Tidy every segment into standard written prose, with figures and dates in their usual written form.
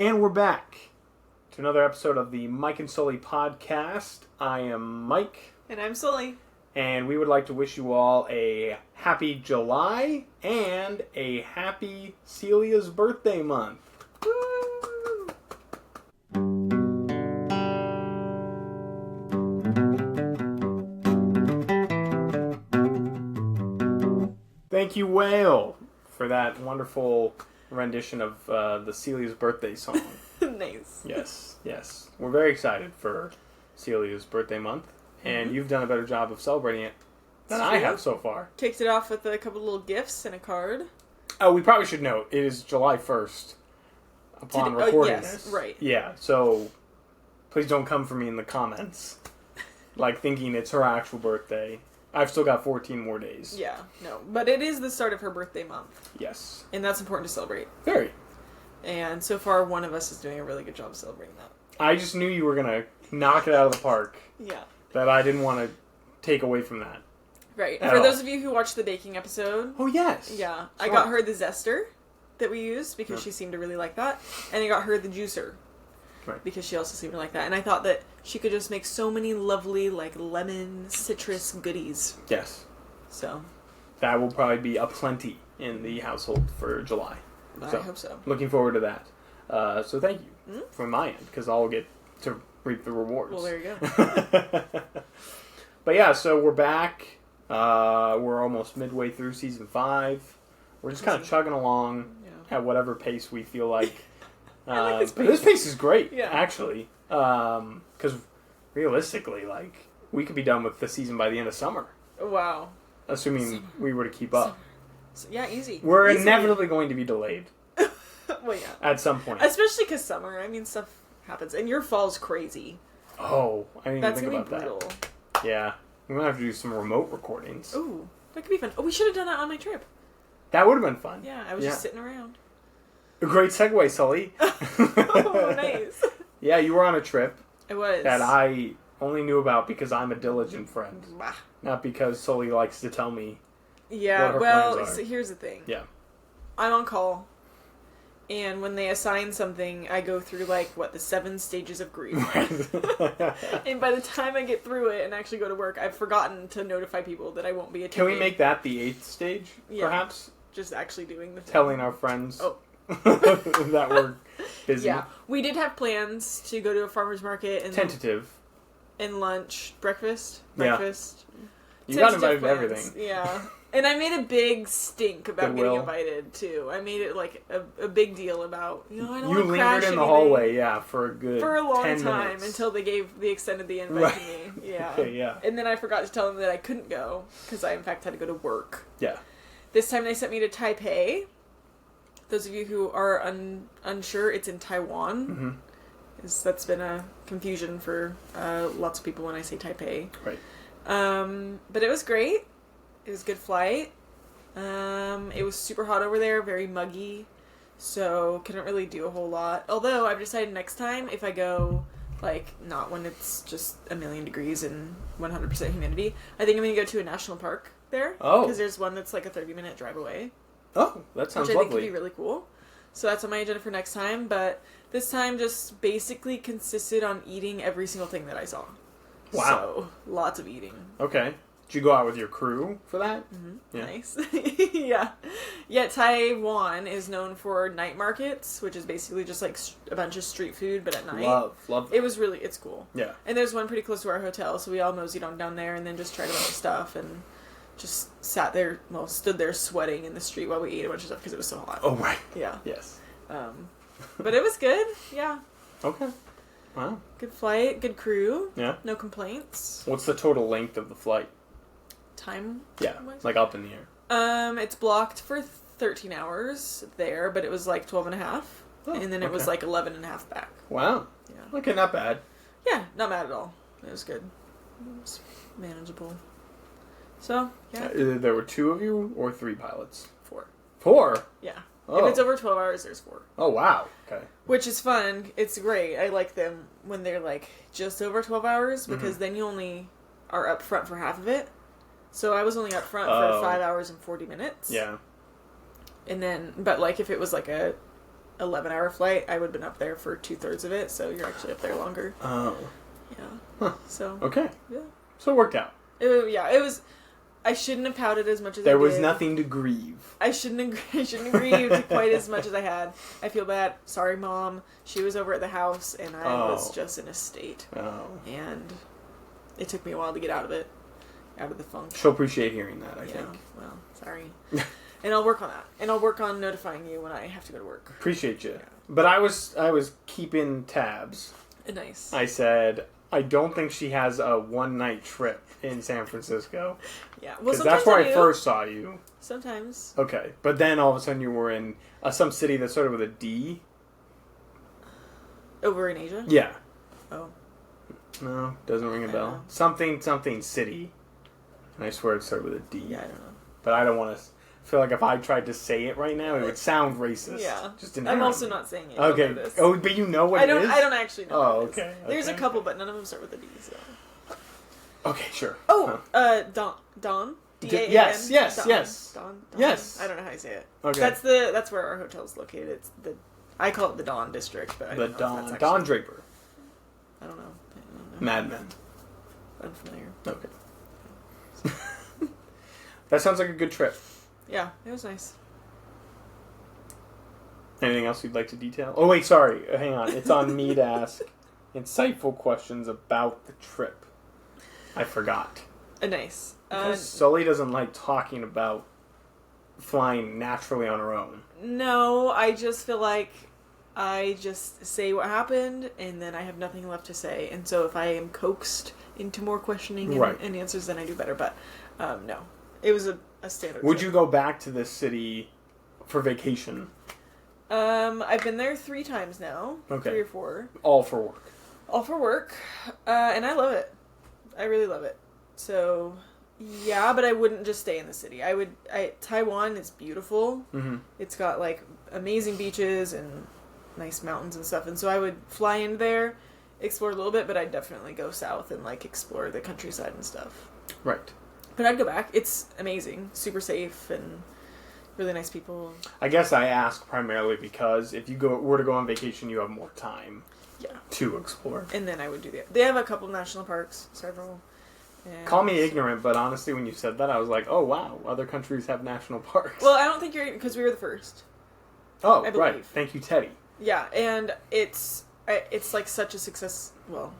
And we're back to another episode of the Mike and Celia podcast. I am Mike. And I'm Celia. And we would like to wish you all a happy July and a happy Celia's birthday month. Woo! Thank you, Whale, for that wonderful rendition of the Celia's birthday song. Nice. Yes. We're very excited for Celia's birthday month, and you've done a better job of celebrating it than I have so far. Kicked it off with a couple little gifts and a card. Oh, we probably should note, it is July 1st upon recording this. Right. Yeah, so please don't come for me in the comments, like thinking it's her actual birthday. I've still got 14 more days. Yeah, no. But it is the start of her birthday month. Yes. And that's important to celebrate. Very. And so far, one of us is doing a really good job of celebrating that. I just knew you were going to knock it out of the park. Yeah. That I didn't want to take away from that. Right. For those of you who watched the baking episode. Oh, yes. Yeah. I got her the zester that we used because she seemed to really like that. And I got her the juicer. Right. Because she also seemed to like that. And I thought that she could just make so many lovely, like, lemon, citrus goodies. Yes. So. That will probably be aplenty in the household for July. I hope so. Looking forward to that. So thank you from my end, because I'll get to reap the rewards. Well, there you go. But yeah, so we're back. We're almost midway through season 5. We're just kind of chugging along at whatever pace we feel like. I like this pace is great, yeah. actually. Because realistically, like, we could be done with the season by the end of summer. Wow. Assuming we were to keep up. Yeah, easy. We're Easily. inevitably going to be delayed. Well, yeah. At some point. Especially because summer, I mean, stuff happens. And your fall's crazy. Oh, I didn't even think about That's going to be brutal. that. Yeah. We're going to have to do some remote recordings. Ooh, that could be fun. Oh, we should have done that on my trip. That would have been fun. Yeah, I was just sitting around. A great segue, Sully. Oh, nice. Yeah, you were on a trip. I was. That I only knew about because I'm a diligent friend. Bah. Not because Sully likes to tell me. Yeah, what her well, plans are. so here's the thing. Yeah. I'm on call. And when they assign something, I go through, the 7 stages of grief. And by the time I get through it and actually go to work, I've forgotten to notify people that I won't be attending. Can we make that the 8th stage, perhaps? Just actually doing the thing. Telling our friends that we're busy. Yeah. We did have plans to go to a farmer's market. And tentative. And lunch. Breakfast. Yeah. You got invited to everything. Yeah. And I made a big stink about Goodwill. getting invited, too. I made it, a big deal about, I don't want to crash You lingered in the hallway, for a long 10 time minutes. until they extended the invite to me. Yeah. Okay, yeah. And then I forgot to tell them that I couldn't go, because I, in fact, had to go to work. Yeah. This time they sent me to Taipei. Those of you who are unsure, it's in Taiwan. Mm-hmm. That's been a confusion for lots of people when I say Taipei. Right. But it was great. It was a good flight. It was super hot over there, very muggy, so couldn't really do a whole lot. Although I've decided next time, if I go, not when it's just a million degrees and 100% humidity, I think I'm going to go to a national park there. Oh. Because there's one that's a 30-minute drive away. Oh, that sounds which I lovely. think could be really cool. So that's on my agenda for next time, but this time just basically consisted on eating every single thing that I saw. Wow. So, lots of eating. Okay. Did you go out with your crew for that? Mm-hmm. Yeah. Nice. Yeah. Yeah, Taiwan is known for night markets, which is basically just a bunch of street food, but at night. Love. It's cool. Yeah. And there's one pretty close to our hotel, so we all moseyed on down there and then just tried a bunch of stuff and just stood there sweating in the street while we ate a bunch of stuff because it was so hot. Oh, right. Yeah. Yes. But it was good. Yeah. Okay. Wow. Good flight, good crew. Yeah. No complaints. What's the total length of the flight? Time? Yeah, up in the air. It's blocked for 13 hours there, but it was 12 and a half. Oh, and then it was 11 and a half back. Wow. Yeah. Okay, not bad. Yeah, not bad at all. It was good. It was manageable. So, yeah. There were 2 of you or 3 pilots? 4. 4? Yeah. Oh. If it's over 12 hours, there's 4. Oh, wow. Okay. Which is fun. It's great. I like them when they're just over 12 hours because then you only are up front for half of it. So I was only up front for 5 hours and 40 minutes. Yeah. And then, but if it was a 11-hour flight, I would have been up there for 2/3 of it, so you're actually up there longer. Oh. Yeah. Huh. So. Okay. Yeah. So it worked out. It was. I shouldn't have pouted as much as I did. There was nothing to grieve. I shouldn't have grieved quite as much as I had. I feel bad. Sorry, Mom. She was over at the house, and I was just in a state. Oh. And it took me a while to get out of it. Out of the funk. She'll appreciate hearing that, I think. Well, sorry. And I'll work on that. And I'll work on notifying you when I have to go to work. Appreciate you. Yeah. But I was keeping tabs. Nice. I said, I don't think she has a one-night trip in San Francisco. Yeah. Well, because that's where I first saw you. Sometimes. Okay. But then all of a sudden you were in some city that started with a D. Over in Asia? Yeah. Oh. No, doesn't ring a bell. Something city. And I swear it started with a D. Yeah, I don't know. But I don't want to... I feel like if I tried to say it right now, it would sound racist. Yeah. Just I'm also not saying it. Okay. Oh, but you know what it is? I don't actually know. Oh, okay. There's a couple, but none of them start with a D, so... Okay, sure. Oh, Don. D-A-N? Yes. Don. Yes. I don't know how you say it. Okay. That's where our hotel's located. It's I call it the Don District, but I don't know if that's actually... Don Draper. I don't know. Mad Men. Unfamiliar. Okay. That sounds like a good trip. Yeah, it was nice. Anything else you'd like to detail? Oh, wait, sorry. Hang on. It's on me to ask insightful questions about the trip. I forgot. Nice. Because Sully doesn't like talking about flying naturally on her own. No, I just feel like I just say what happened, and then I have nothing left to say. And so if I am coaxed into more questioning and answers, then I do better. But no, it was a standard Would trip. you go back to this city for vacation? I've been there 3 times now. Okay. 3 or 4. All for work. All for work. And I love it. I really love it. So, yeah, but I wouldn't just stay in the city. Taiwan is beautiful. Mm-hmm. It's got, like, amazing beaches and nice mountains and stuff. And so I would fly in there, explore a little bit, but I'd definitely go south and, like, explore the countryside and stuff. Right. But I'd go back. It's amazing. Super safe and really nice people. I guess I ask primarily because if you were to go on vacation, you have more time to explore. And then I would do that. They have a couple of national parks, several. And call me ignorant, but honestly, when you said that, I was like, oh, wow, other countries have national parks. Well, I don't think you're... Because we were the first. Oh, right. Thank you, Teddy. Yeah, and it's like such a success... Well...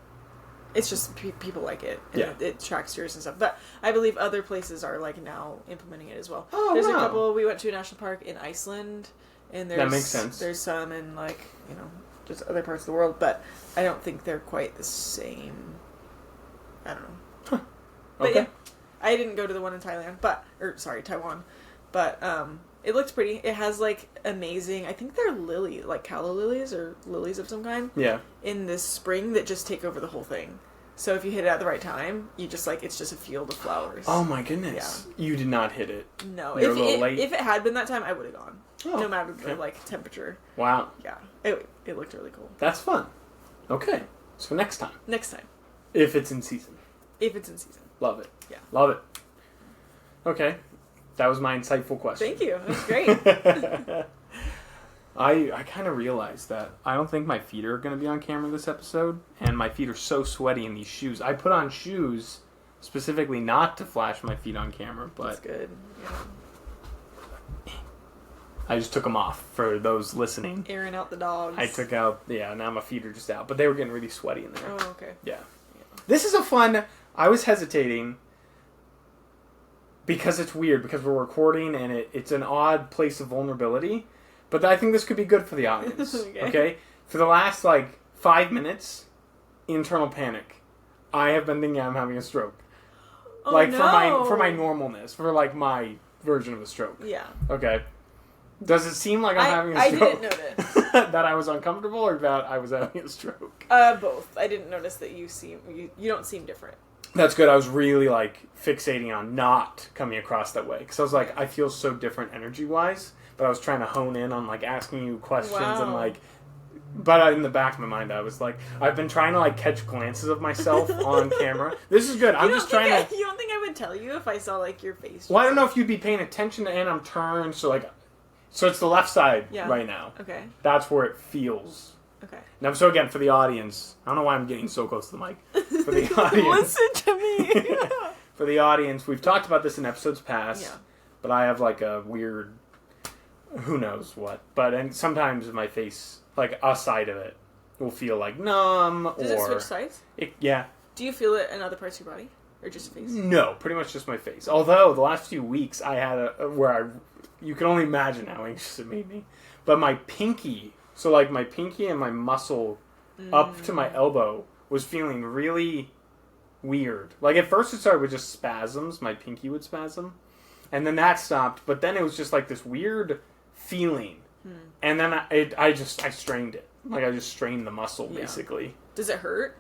It's just people like it. And it attracts tourists and stuff. But I believe other places are like now implementing it as well. Oh, there's a couple. We went to a national park in Iceland, and that makes sense. There's some in like just other parts of the world, but I don't think they're quite the same. I don't know. Huh. But okay. yeah, I didn't go to the one in Taiwan, but it looked pretty. It has like amazing. I think they're calla lilies or lilies of some kind. Yeah. In this spring that just take over the whole thing. So if you hit it at the right time, you just it's just a field of flowers. Oh my goodness! Yeah. You did not hit it. No. You're a little late. If it had been that time, I would have gone. Oh, no matter the temperature. Wow. Yeah. It looked really cool. That's fun. Okay. So next time. Next time. If it's in season. If it's in season. Love it. Yeah. Love it. Okay. That was my insightful question. Thank you. That was great. I kind of realized that I don't think my feet are going to be on camera this episode, and my feet are so sweaty in these shoes. I put on shoes specifically not to flash my feet on camera, but... That's good. Yeah. I just took them off for those listening. Airing out the dogs. I took out... Yeah, now my feet are just out, but they were getting really sweaty in there. Oh, okay. Yeah. This is a fun... I was hesitating... Because it's weird, because we're recording and it's an odd place of vulnerability. But I think this could be good for the audience. Okay? For the last, 5 minutes, internal panic. I have been thinking I'm having a stroke. Oh, for my normalness. For, my version of a stroke. Yeah. Okay? Does it seem like I'm having a stroke? I didn't notice. That I was uncomfortable or that I was having a stroke? Both. I didn't notice that you don't seem different. That's good. I was really, fixating on not coming across that way. Because I was I feel so different energy-wise. But I was trying to hone in on, asking you questions and, But in the back of my mind, I was I've been trying to, catch glances of myself on camera. This is good. I'm just trying to... You don't think I would tell you if I saw, your face? Well, I don't know if you'd be paying attention and I'm turned, so, So it's the left side Yeah. right now. Okay. That's where it feels. Okay. Now, so again, for the audience, I don't know why I'm getting so close to the mic. For the audience. Listen to me. For the audience, we've talked about this in episodes past. Yeah. But I have like a weird, who knows what. But and sometimes my face, like a side of it, will feel like numb. Does it switch sides? Yeah. Do you feel it in other parts of your body? Or just your face? No, pretty much just my face. Although the last few weeks I had you can only imagine how anxious it made me. But my pinky, so like my pinky and my muscle up to my elbow was feeling really weird. Like at first it started with just spasms. My pinky would spasm. And then that stopped. But then it was just like this weird feeling. And then I strained it. Like I just strained the muscle basically. Does it hurt?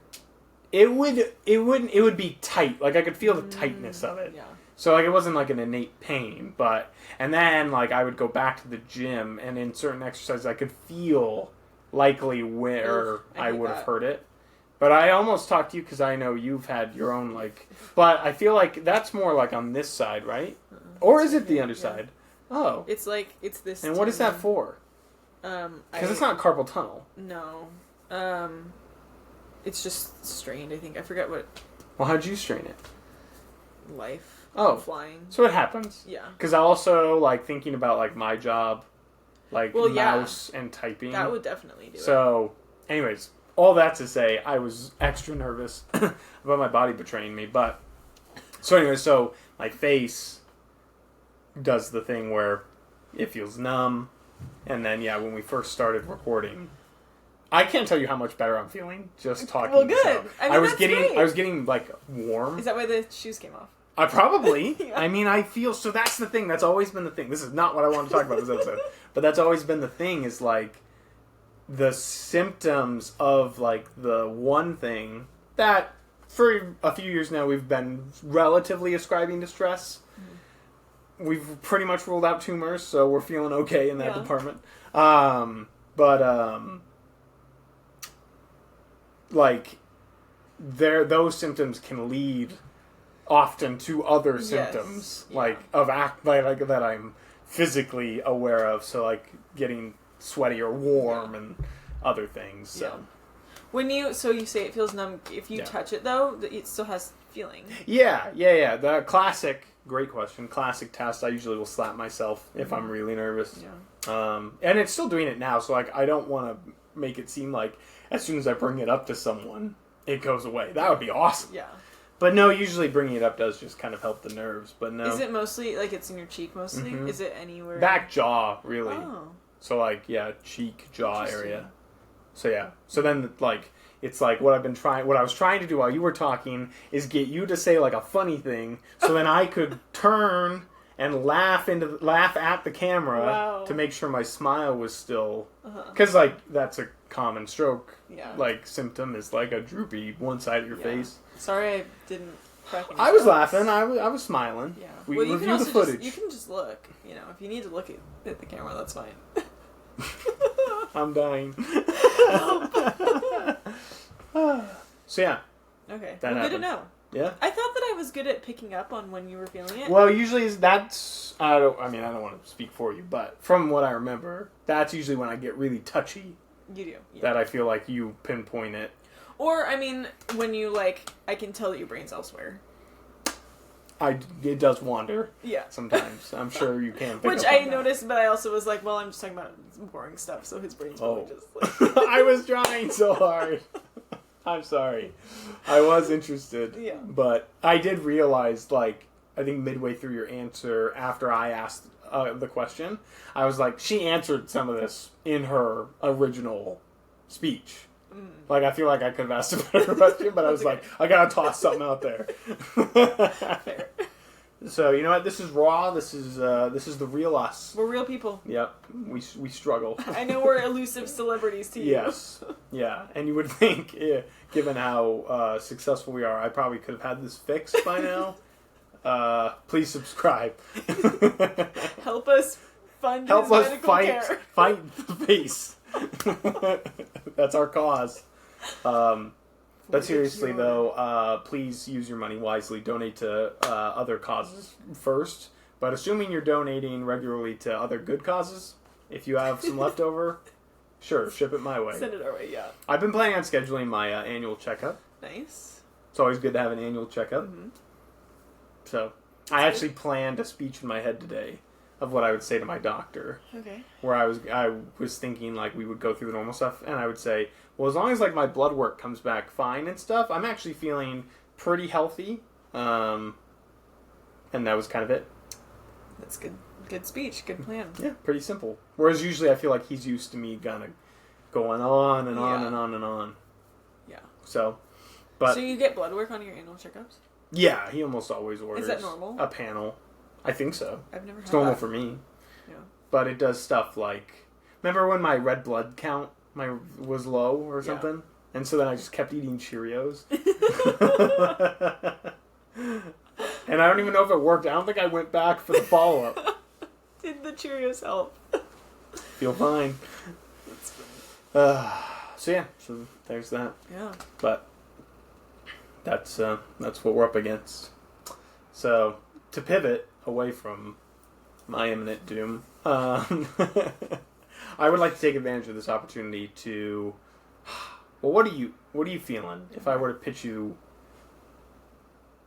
It would be tight. Like I could feel the tightness of it. Yeah. So like it wasn't like an innate pain, and then like I would go back to the gym and in certain exercises I could feel likely where I would have hurt it. But I almost talked to you because I know you've had your own but I feel like that's more like on this side, right? Or is it the underside? Yeah. Oh. It's like, it's this. And what is that for? Because it's not carpal tunnel. No. It's just strained, I think. I forget what. Well, how'd you strain it? Life. Oh. Flying. So it happens. Yeah. Because I also thinking about my job, mouse and typing. That would definitely do it. So, anyways, all that to say, I was extra nervous about my body betraying me. But, so anyway, so my face does the thing where it feels numb. And then, when we first started recording, I can't tell you how much better I'm feeling just talking. Well, good. I was getting warm. Is that why the shoes came off? I probably. Yeah. I mean, I feel so. That's the thing. That's always been the thing. This is not what I want to talk about this episode, but that's always been the thing. Is the symptoms of the one thing that for a few years now we've been relatively ascribing to stress. Mm-hmm. We've pretty much ruled out tumors, so we're feeling okay in that department. Those symptoms can lead often to other symptoms that I'm physically aware of, so getting sweaty or warm and other things. So you say it feels numb, if you touch it though, it still has feeling. The great question, classic test, I usually will slap myself if I'm really nervous. And it's still doing it now, so I don't want to make it seem like as soon as I bring it up to someone it goes away. That would be awesome. Yeah. But no, usually bringing it up does just kind of help the nerves. But no. Is it mostly, it's in your cheek mostly? Mm-hmm. Is it anywhere? Back jaw, really. Oh. So, cheek, jaw area. So, So then, it's what I was trying to do while you were talking is get you to say, a funny thing, so then I could turn and laugh at the camera to make sure my smile was still... Because, that's a common stroke. Yeah. Symptom is, a droopy one side of your face. Sorry I didn't crack any I was laughing. I was smiling. Yeah. We reviewed the footage. You can just look. If you need to look at the camera, that's fine. I'm dying. So, yeah. Okay. Good to know. Yeah. I thought that I was good at picking up on when you were feeling it. Well, usually that's... I don't want to speak for you, but from what I remember, that's usually when I get really touchy. You do. Yeah. That I feel like you pinpoint it. Or, when you, I can tell that your brain's elsewhere. It does wander. Yeah. Sometimes. I'm sure you can pick Which up I noticed, but I also was I'm just talking about boring stuff, so his brain's probably just, I was trying so hard. I'm sorry. I was interested. Yeah. But I did realize, I think midway through your answer, after I asked the question, I was she answered some of this in her original speech. I feel like I could have asked a better question, but I was I gotta toss something out there. Fair. So you know what? This is raw. This is the real us. We're real people. Yep. We struggle. I know we're elusive celebrities to you. Yes. Yeah. And you would think, given how successful we are, I probably could have had this fixed by now. Please subscribe. Help us fund his medical care. Fight the face. That's our cause. But seriously, though, please use your money wisely. Donate to other causes first. But assuming you're donating regularly to other good causes, If you have some leftover, sure, ship it my way. Send it our way, yeah. I've been planning on scheduling my annual checkup. Nice. It's always good to have an annual checkup. Mm-hmm. So, I actually planned a speech in my head today of what I would say to my doctor. Okay. Where I was thinking, like, we would go through the normal stuff, and I would say, well, as long as, like, my blood work comes back fine and stuff, I'm actually feeling pretty healthy. And that was kind of it. That's good. Good speech. Good plan. Yeah, pretty simple. Whereas usually I feel like he's used to me kind of going on and on and on and on. Yeah. So you get blood work on your annual checkups? Yeah, he almost always orders. Is that normal? A panel. I think so. I've never had It's normal that. for me. Yeah. But it does stuff like... Remember when my red blood count was low or something? Yeah. And so then I just kept eating Cheerios. And I don't even know if it worked. I don't think I went back for the follow-up. Did the Cheerios help? Feel fine. That's funny. So there's that. Yeah. But that's what we're up against. So to pivot away from my imminent doom, I would like to take advantage of this opportunity to. Well, what are you feeling? If I were to pitch you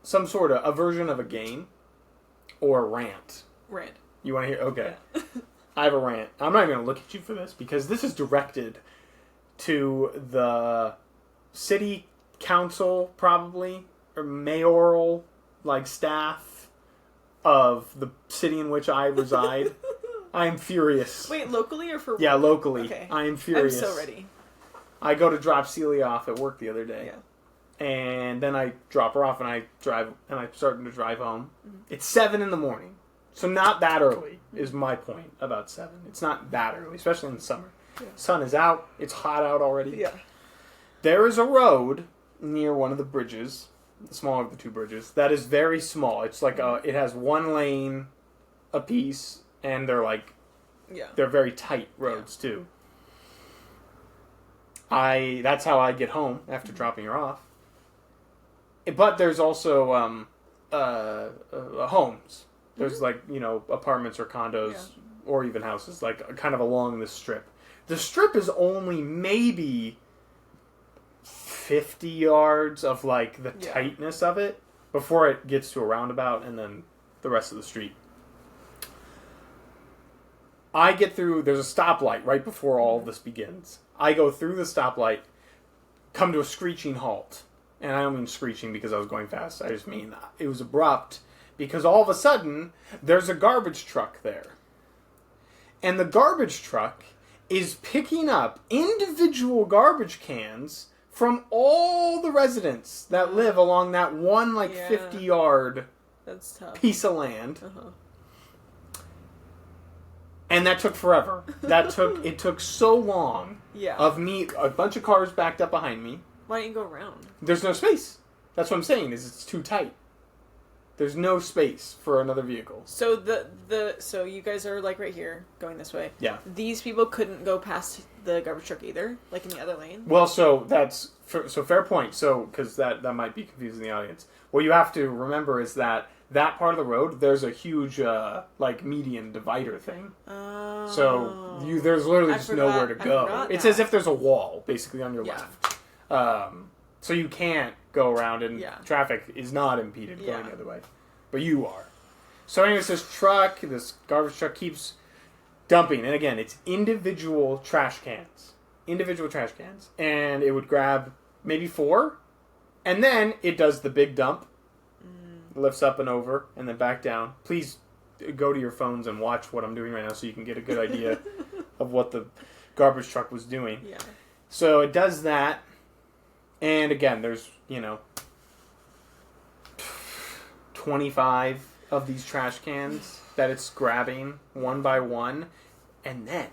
some sort of a version of a game or a rant. Rant. You want to hear? Okay. Yeah. I have a rant. I'm not even going to look at you for this because this is directed to the city council, probably, or mayoral, like, staff of the city in which I reside. I am furious. Wait, locally or for work? Yeah, locally. Okay. I am furious. I'm so ready. I go to drop Celia off at work the other day. Yeah. And then I drop her off and I'm starting to drive home. Mm-hmm. It's 7 a.m. So not that early is my point about 7. It's not that early, especially in the summer. Yeah. Sun is out. It's hot out already. Yeah. There is a road near one of the bridges, the smaller of the two bridges, that is very small. It's like it has one lane apiece, and they're very tight roads too. That's how I get home after dropping her off. But there's also homes. There's apartments or condos or even houses kind of along this strip. The strip is only maybe 50 yards of the tightness of it before it gets to a roundabout and then the rest of the street. I get through, there's a stoplight right before all of this begins. I go through the stoplight, come to a screeching halt. And I don't mean screeching because I was going fast. I just mean it was abrupt because all of a sudden there's a garbage truck there. And the garbage truck is picking up individual garbage cans from all the residents that live along that one 50-yard piece of land. Uh-huh. And that took forever. It took so long of me, a bunch of cars backed up behind me. Why don't you go around? There's no space. That's what I'm saying, is it's too tight. There's no space for another vehicle. So so you guys are right here, going this way. Yeah. These people couldn't go past the garbage truck either, in the other lane? Well, so fair point. So, because that might be confusing the audience. What you have to remember is that part of the road, there's a huge, median divider thing. Oh. So, there's literally just nowhere to go. It's as if there's a wall, basically, on your left. So you can't go around and traffic is not impeded going the other way. But you are. So anyways, this garbage truck keeps dumping. And again, it's individual trash cans. And it would grab maybe 4. And then it does the big dump. Lifts up and over and then back down. Please go to your phones and watch what I'm doing right now so you can get a good idea of what the garbage truck was doing. Yeah. So it does that. And again, there's, 25 of these trash cans that it's grabbing one by one. And then,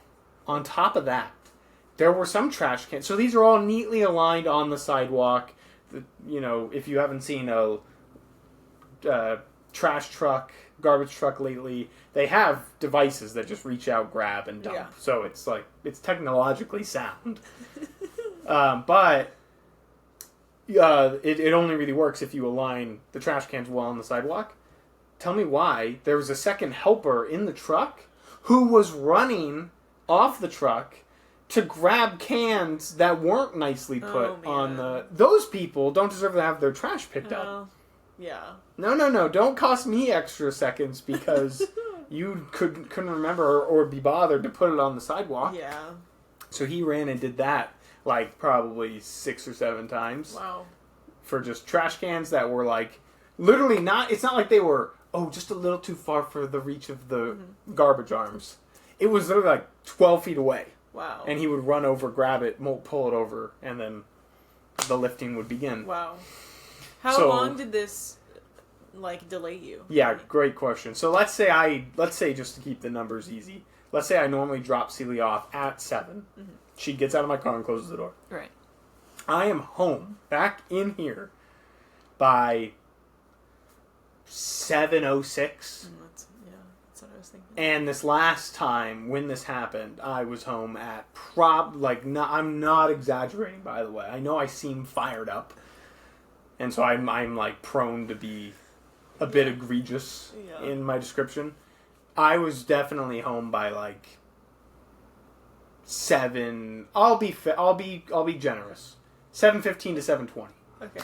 on top of that, there were some trash cans. So these are all neatly aligned on the sidewalk. If you haven't seen a trash truck, garbage truck lately, they have devices that just reach out, grab, and dump. Yeah. So it's technologically sound. But it only really works if you align the trash cans well on the sidewalk. Tell me why there was a second helper in the truck who was running off the truck to grab cans that weren't nicely put on the... Those people don't deserve to have their trash picked up. Yeah. No. Don't cost me extra seconds because you couldn't remember or be bothered to put it on the sidewalk. Yeah. So he ran and did that like probably 6 or 7 times. Wow. For just trash cans that were like literally not... It's not like they were, just a little too far for the reach of the garbage arms. It was literally like 12 feet away. Wow. And he would run over, grab it, pull it over, and then the lifting would begin. Wow. How long did this delay you? Yeah, great question. So let's say just to keep the numbers easy, let's say I normally drop Celia off at 7. Mm-hmm. She gets out of my car and closes the door. Right. I am home, back in here, by 7:06. That's what I was thinking. And this last time, when this happened, I was home at I'm not exaggerating, by the way. I know I seem fired up. And so I'm like prone to be a bit egregious in my description. I was definitely home by like 7. I'll be generous. 7:15 to 7:20. Okay.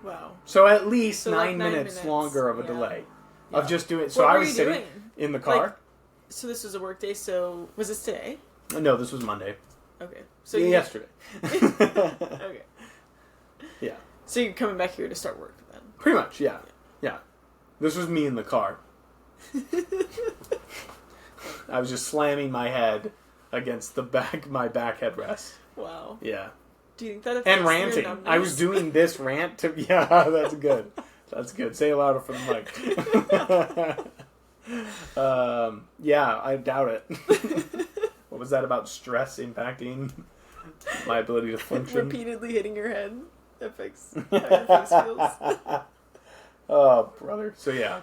Wow. So at least 9 minutes longer of a delay of just doing. So I was sitting in the car. So this was a work day. So was this today? No, this was Monday. Okay. So yesterday. Okay. Yeah. So you're coming back here to start work then? Pretty much, yeah. This was me in the car. I was just slamming my head against my back headrest. Wow. Yeah. Do you think that affects and ranting? Your numbness? I was doing this rant to... Yeah, that's good. That's good. Say it louder for the mic. Yeah, I doubt it. What was that about stress impacting my ability to function? Repeatedly hitting your head affects how your face feels. Oh, brother. So, yeah.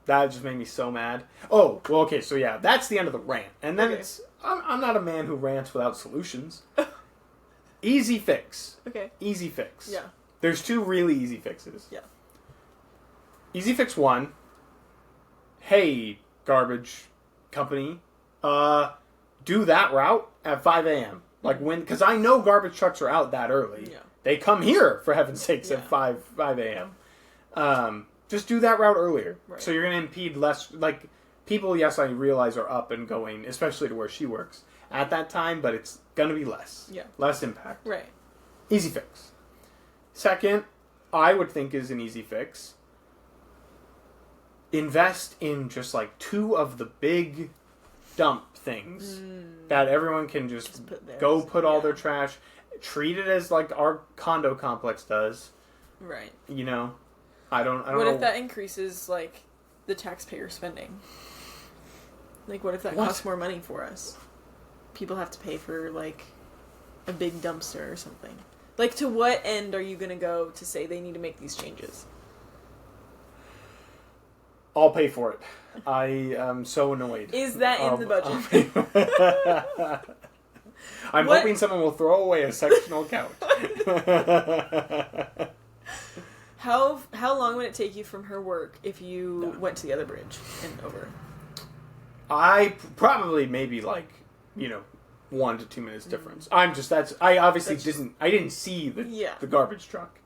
That just made me so mad. Oh, well, okay. So, yeah. That's the end of the rant. And then I'm not a man who rants without solutions. Easy fix. Okay. Easy fix. Yeah. There's 2 really easy fixes. Yeah. Easy fix 1. Hey, garbage company. Do that route at 5 a.m. Because I know garbage trucks are out that early. Yeah. They come here, for heaven's sakes, at 5 a.m. Just do that route earlier. Right. So you're going to impede less... people, yes, I realize are up and going, especially to where she works at that time, but it's going to be less. Yeah. Less impact. Right. Easy fix. Second, I would think is an easy fix. Invest in just 2 of the big dump things that everyone can just put all their trash. Treat it as our condo complex does. Right. I don't know. What if that increases the taxpayer spending? What if that costs more money for us? People have to pay for a big dumpster or something. To what end are you going to go to say they need to make these changes? I'll pay for it. I am so annoyed. Is that in the budget? I'm hoping someone will throw away a sectional couch. How long would it take you from her work if you went to the other bridge and over? I probably maybe 1 to 2 minutes difference. I didn't see the garbage truck.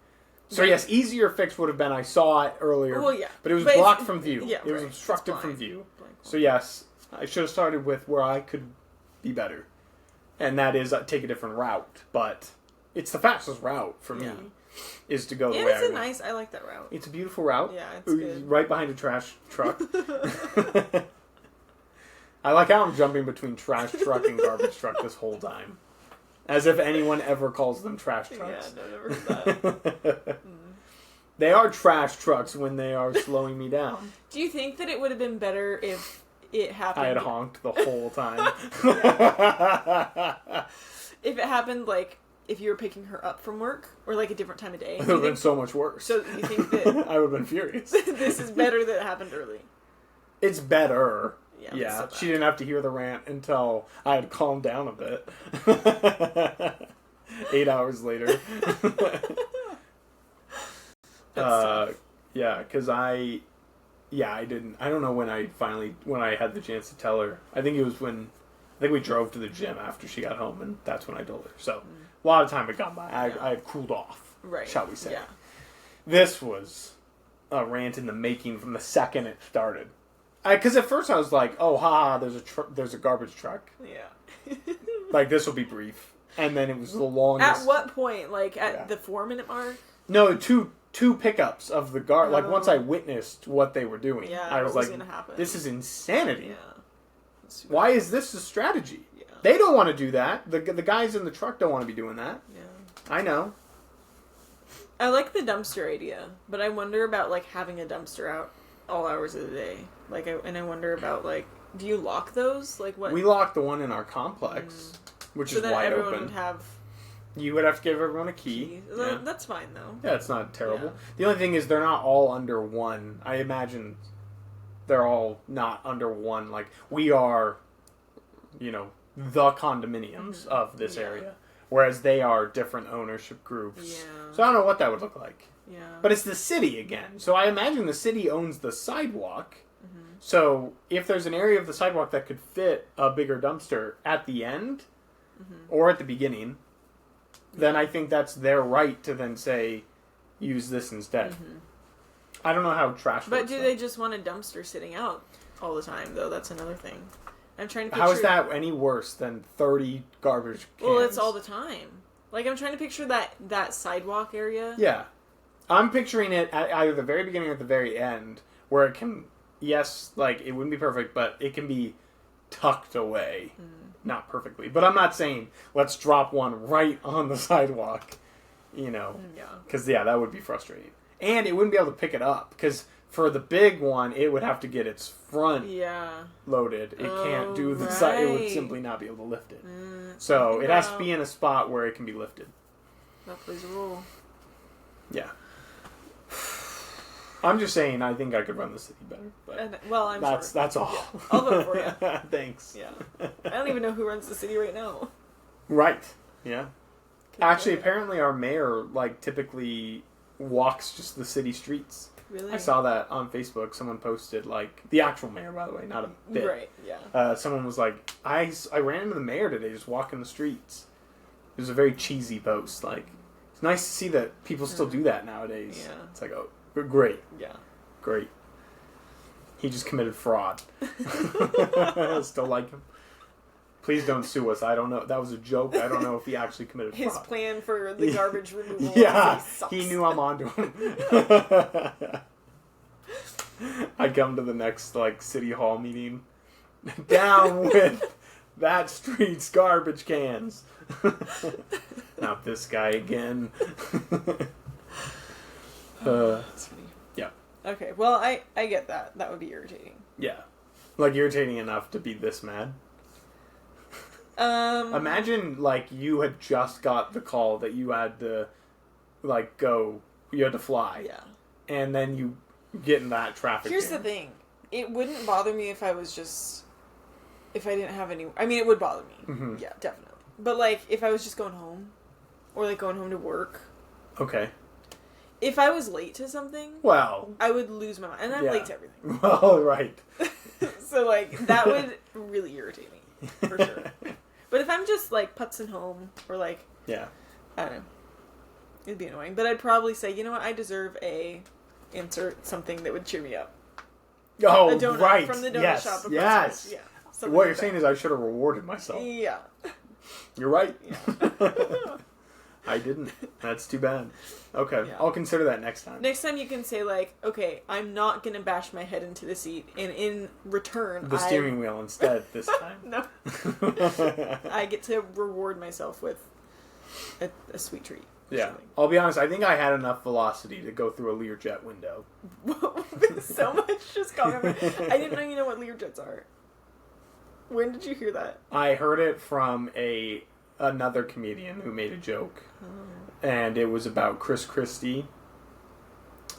So yes, easier fix would have been I saw it earlier. Well, yeah. But it was blocked from view. Yeah, it was obstructed from view. So yes, I should have started with where I could be better. And that is take a different route. But it's the fastest route for me is to go the way I went. I like that route. It's a beautiful route. Yeah, it's good. Right behind a trash truck. I like how I'm jumping between trash truck and garbage truck this whole time. As if anyone ever calls them trash trucks. Yeah, no, never heard that. They are trash trucks when they are slowing me down. Do you think that it would have been better if it happened... I had honked the whole time. If it happened, if you were picking her up from work, or a different time of day? It would have been so much worse. So you think that... I would have been furious. This is better that it happened early? It's better. Yeah. She didn't have to hear the rant until I had calmed down a bit. 8 hours later. Yeah, because I didn't. I don't know when I had the chance to tell her. I think it was when I think we drove to the gym after she got home, and that's when I told her. So a lot of time had gone by. I had cooled off, shall we say. Yeah. This was a rant in the making from the second it started. Because at first I was like, oh, there's a garbage truck. Yeah. Like, this will be brief. And then it was the longest. At what point? Like, at the 4-minute mark? No, two pickups of the Like, once I witnessed what they were doing, I was like, this is insanity. Yeah. Why is this a strategy? Yeah. They don't want to do that. The guys in the truck don't want to be doing that. Yeah. I know. I like the dumpster idea, but I wonder about, like, having a dumpster out all hours of the day. Like, I wonder about, like, do you lock those? Like, what? We locked the one in our complex, which is wide open. So then everyone would have... You would have to give everyone a key. Yeah. That's fine, though. Yeah, it's not terrible. Yeah. The only thing is they're not all under one. I imagine they're all not under one. Like, we are, the condominiums of this area. Whereas they are different ownership groups. Yeah. So I don't know what that would look like. Yeah. But it's the city again. So I imagine the city owns the sidewalk. Mm-hmm. So if there's an area of the sidewalk that could fit a bigger dumpster at the end or at the beginning, then I think that's their right to then say, use this instead. Mm-hmm. I don't know how trash works. But do they just want a dumpster sitting out all the time, though? That's another thing. I'm trying to picture... How is that any worse than 30 garbage cans? Well, it's all the time. Like, I'm trying to picture that sidewalk area. Yeah. I'm picturing it at either the very beginning or the very end, where it can, like, it wouldn't be perfect, but it can be tucked away. Not perfectly. But I'm not saying, let's drop one right on the sidewalk, Yeah. Because, that would be frustrating. And it wouldn't be able to pick it up, because... For the big one, it would have to get its front loaded. It can't do the side. It would simply not be able to lift it. So it has to be in a spot where it can be lifted. That plays a role. Yeah. I'm just saying, I think I could run the city better. But that's all. Yeah. I'll vote for you. Thanks. Yeah. I don't even know who runs the city right now. Right. Yeah. Actually, apparently our mayor, typically walks just the city streets. Really? I saw that on Facebook. Someone posted, the actual mayor, by the way, not a bit. Right, yeah. Someone was like, I ran into the mayor today just walking the streets. It was a very cheesy post. It's nice to see that people still do that nowadays. Yeah. It's like, oh, great. Yeah. Great. He just committed fraud. Still like him. Please don't sue us. I don't know. That was a joke. I don't know if he actually committed fraud. His plan for the garbage removal. Yeah. He knew I'm onto him. I come to the next, city hall meeting. Down with that street's garbage cans. Not this guy again. That's funny. Yeah. Okay, well, I get that. That would be irritating. Yeah. Irritating enough to be this mad. Imagine, you had just got the call that you had to, you had to fly. Yeah. And then you get in that traffic Here's jam. the thing. It wouldn't bother me if I didn't have any... I mean, it would bother me. Mm-hmm. Yeah, definitely. But, if I was just going home, or, going home to work. Okay. If I was late to something... Well... I would lose my mind. And I'm late to everything. Well, right. So, that would really irritate me. For sure. But if I'm just, putzing home, or, Yeah. I don't know. It'd be annoying. But I'd probably say, you know what, I deserve insert something that would cheer me up. Oh, a donut right. From the donut shop across Yes. Yeah. What you're saying is I should have rewarded myself. Yeah. You're right. Yeah. I didn't. That's too bad. Okay. Yeah. I'll consider that next time. Next time you can say, okay, I'm not going to bash my head into the seat, and in return, the steering wheel instead this time. No. I get to reward myself with a sweet treat. Yeah. I'll be honest, I think I had enough velocity to go through a Learjet window. So much just got over. I didn't know you know what Learjets are. When did you hear that? I heard it from another comedian who made a joke. Oh. And it was about Chris Christie.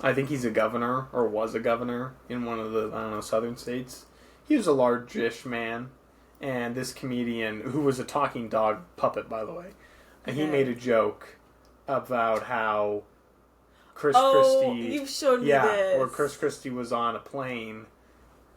I think he's a governor, or was a governor, in one of the, southern states. He was a large-ish man. And this comedian, who was a talking dog puppet, by the way, and he made a joke about how Chris Christie... you've showed me this. Where Chris Christie was on a plane,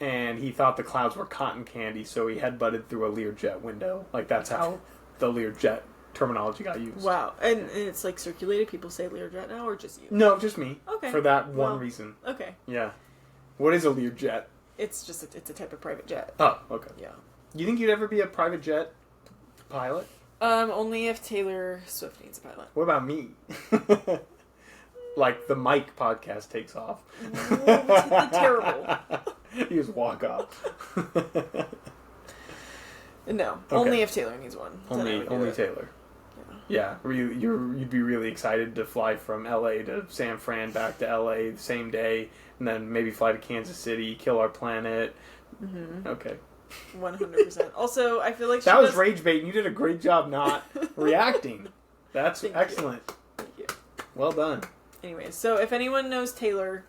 and he thought the clouds were cotton candy, so he headbutted through a Learjet window. Like, that's how the Learjet terminology got used. Wow. And it's like circulated? People say Learjet now, or just you? No, just me. Okay. For that one reason. Okay. Yeah. What is a Learjet? It's just it's a type of private jet. Oh, okay. Yeah. You think you'd ever be a private jet pilot? Only if Taylor Swift needs a pilot. What about me? Like the Mike podcast takes off. Oh, terrible. You just walk off. No, only if Taylor needs one. Only Taylor. Yeah, you'd be really excited to fly from LA to San Fran, back to LA the same day, and then maybe fly to Kansas City, kill our planet. Mm-hmm. Okay. 100%. Also, I feel like that was rage bait, and you did a great job not reacting. That's excellent. Thank you. Well done. Anyways, so if anyone knows Taylor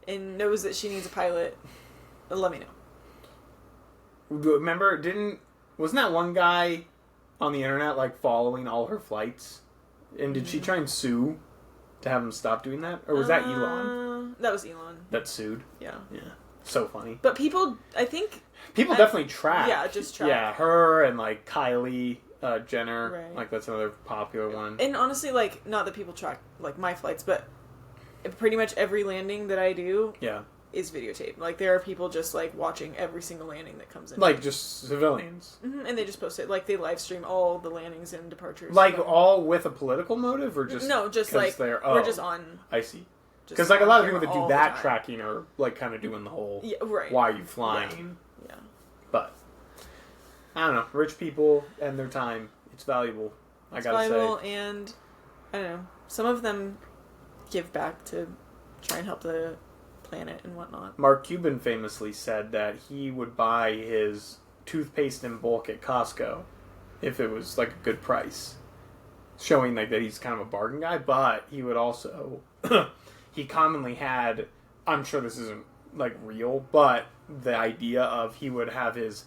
and knows that she needs a pilot, let me know. Remember, wasn't that one guy on the internet like following all her flights? And did she try and sue to have him stop doing that? Or was that Elon? That was Elon. That sued? Yeah. Yeah. So funny. But people, I think... People definitely track. Yeah, just track. Yeah, her and like Kylie Jenner. Right. Like that's another popular one. And honestly, like, not that people track like my flights, but pretty much every landing that I do is videotaped. Like, there are people just like watching every single landing that comes in. Like, just civilians. Mm-hmm, and they just post it. Like, they live stream all the landings and departures. Like, all with a political motive, or just... No, just like, we're just on... I see. Because like a lot of people that do that tracking are like kind of doing the whole why are you flying? Yeah. But I don't know, rich people and their time, it's valuable. I gotta say. And I don't know, some of them give back to try and help the planet and whatnot. Mark Cuban famously said that he would buy his toothpaste in bulk at Costco if it was like a good price, showing like that he's kind of a bargain guy. But he would also he commonly had, I'm sure this isn't like real, but the idea of he would have his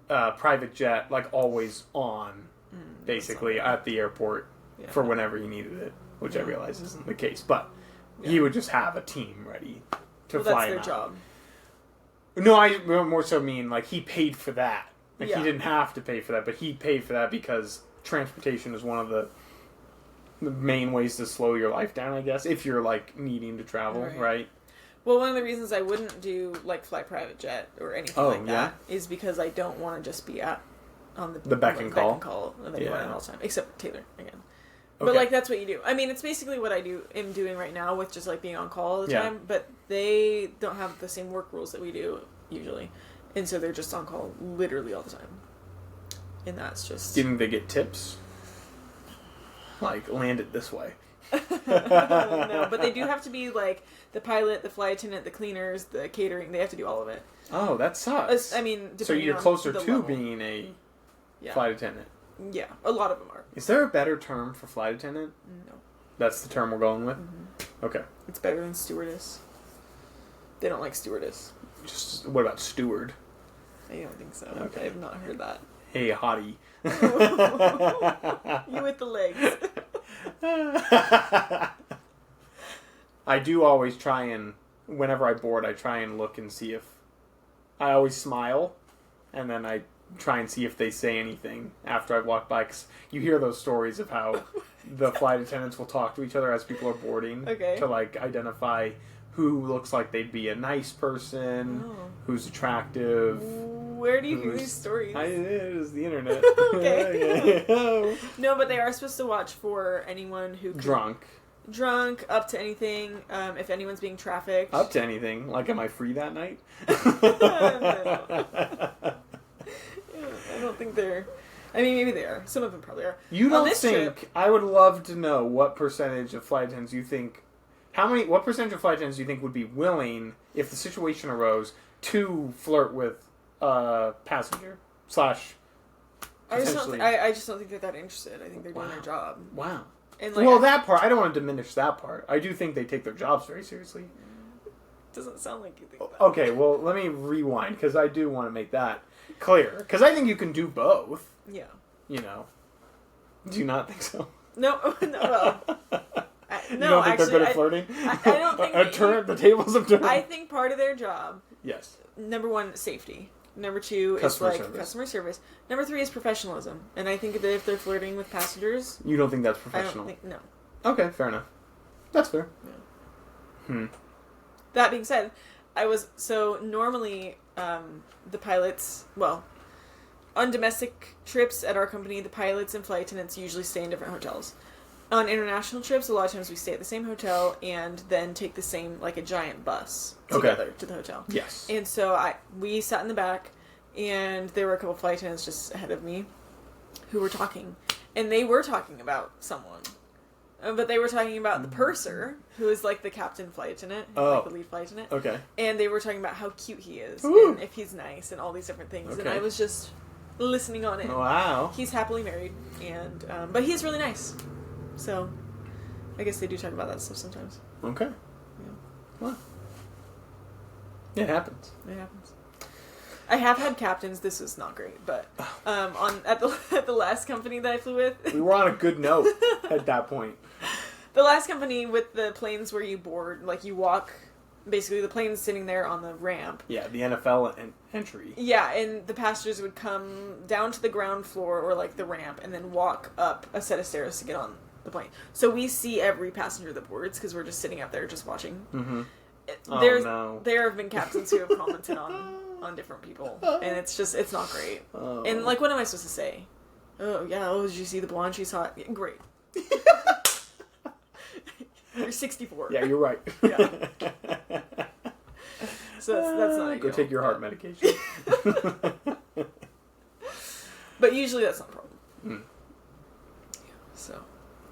private jet like always on, basically at the airport for whenever he needed it, which I realize isn't the case, but he would just have a team ready to fly him out. That's their job. No, I more so mean like he paid for that. Like he didn't have to pay for that, but he paid for that because transportation is one of the main ways to slow your life down, I guess, if you're like needing to travel, right? Well, one of the reasons I wouldn't do like fly private jet or anything like that is because I don't want to just be on the beck and call of anyone all the time, except Taylor again. Okay. But like that's what you do. I mean, it's basically what am doing right now with just like being on call all the time. But they don't have the same work rules that we do usually, and so they're just on call literally all the time. And that's just. Do you think they get tips? Like, land it this way. No, but they do have to be like the pilot, the flight attendant, the cleaners, the catering. They have to do all of it. Oh, that sucks. I mean, so you're closer to being a flight attendant. Yeah, a lot of them are. Is there a better term for flight attendant? No. That's the term we're going with? Mm-hmm. Okay. It's better than stewardess. They don't like stewardess. Just what about steward? I don't think so. Okay. I have not heard that. Hey, hottie. You with the legs. I do always try and, whenever I board, I try and look and see if, I always smile, and then I try and see if they say anything after I've walked by, because you hear those stories of how the flight attendants will talk to each other as people are boarding to like identify who looks like they'd be a nice person, who's attractive. Where do you hear these stories? It is the internet. Okay. No, but they are supposed to watch for anyone who drunk, up to anything, if anyone's being trafficked. Up to anything? Like, am I free that night? No. I don't think they're... I mean, maybe they are. Some of them probably are. You don't think... I would love to know what percentage of flight attendants you think... What percentage of flight attendants do you think would be willing, if the situation arose, to flirt with passenger / I just don't think they're that interested. I think they're doing their job. Wow. And that part, I don't want to diminish that part. I do think they take their jobs very seriously. Doesn't sound like you think that. Okay, well, let me rewind, because I do want to make that clear. Because I think you can do both. Yeah. You know. Do you not think so? No, well... don't think they're good at flirting? I don't think the tables have turned. I think part of their job. Yes. Number 1, safety. Number 2 customer is service. Customer service. Number 3 is professionalism. And I think that if they're flirting with passengers, you don't think that's professional? no. Okay, fair enough. That's fair. Yeah. That being said, normally the pilots, on domestic trips at our company, the pilots and flight attendants usually stay in different hotels. On international trips, a lot of times we stay at the same hotel and then take the same, like a giant bus together to the hotel. Yes. And so we sat in the back, and there were a couple flight attendants just ahead of me who were talking. And they were talking about someone. But they were talking about the purser, who is like the captain flight attendant, like the lead flight attendant. Okay. And they were talking about how cute he is, Ooh. and if he's nice, and all these different things. Okay. And I was just listening on it. Wow. He's happily married, and but he's really nice. So, I guess they do talk about that stuff sometimes. Okay. Yeah. Well, it happens. It happens. I have had captains. This was not great, but at the last company that I flew with, we were on a good note at that point. The last company with the planes where you board, like you walk, basically the plane's sitting there on the ramp. Yeah, the NFL entry. Yeah, and the passengers would come down to the ground floor or like the ramp and then walk up a set of stairs to get on the plane. So we see every passenger that boards because we're just sitting up there just watching. Mm-hmm. There have been captains who have commented on different people, and it's not great. Oh. And like, what am I supposed to say? Oh yeah, did you see the blonde? She's hot. Yeah, great. You're 64. Yeah, you're right. Yeah. So that's not ideal. Go take your heart medication. But usually that's not a problem. Mm. Yeah, so.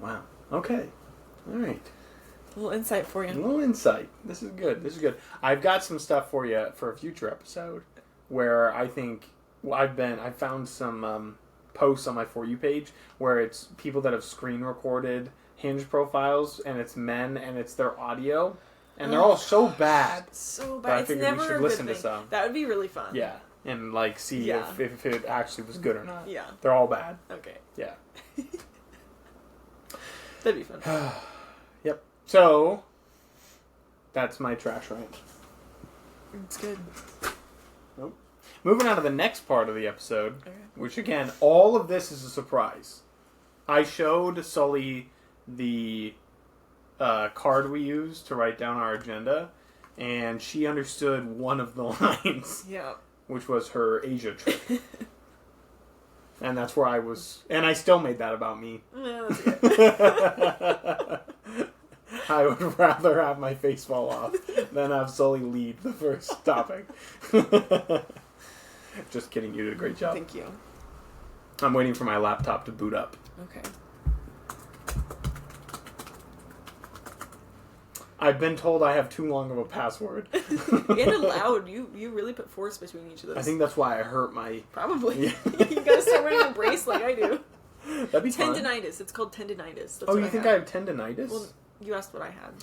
Wow. Okay. All right. A little insight for you. A little insight. This is good. I've got some stuff for you for a future episode where I think I found some posts on my For You page where it's people that have screen recorded Hinge profiles, and it's men, and it's their audio, and they're all so bad. So bad. But I figured we should listen to some. That would be really fun. Yeah, and like see if it actually was good or not. Yeah. They're all bad. Okay. Yeah. That'd be fun. Yep. So, that's my trash rant. It's good. Nope. Moving on to the next part of the episode, which again, all of this is a surprise. I showed Sully the card we used to write down our agenda, and she understood one of the lines. Yeah. Which was her Asia trip. And that's where I was... And I still made that about me. Yeah, that's good. I would rather have my face fall off than have Sully lead the first topic. Just kidding, you did a great job. Thank you. I'm waiting for my laptop to boot up. Okay. I've been told I have too long of a password. And allowed. You really put force between each of those. I think that's why I hurt my... Probably. Yeah. You gotta start wearing a brace like I do. That'd be fun. Tendinitis. It's called tendinitis. That's you think I have tendinitis? Well, you asked what I had.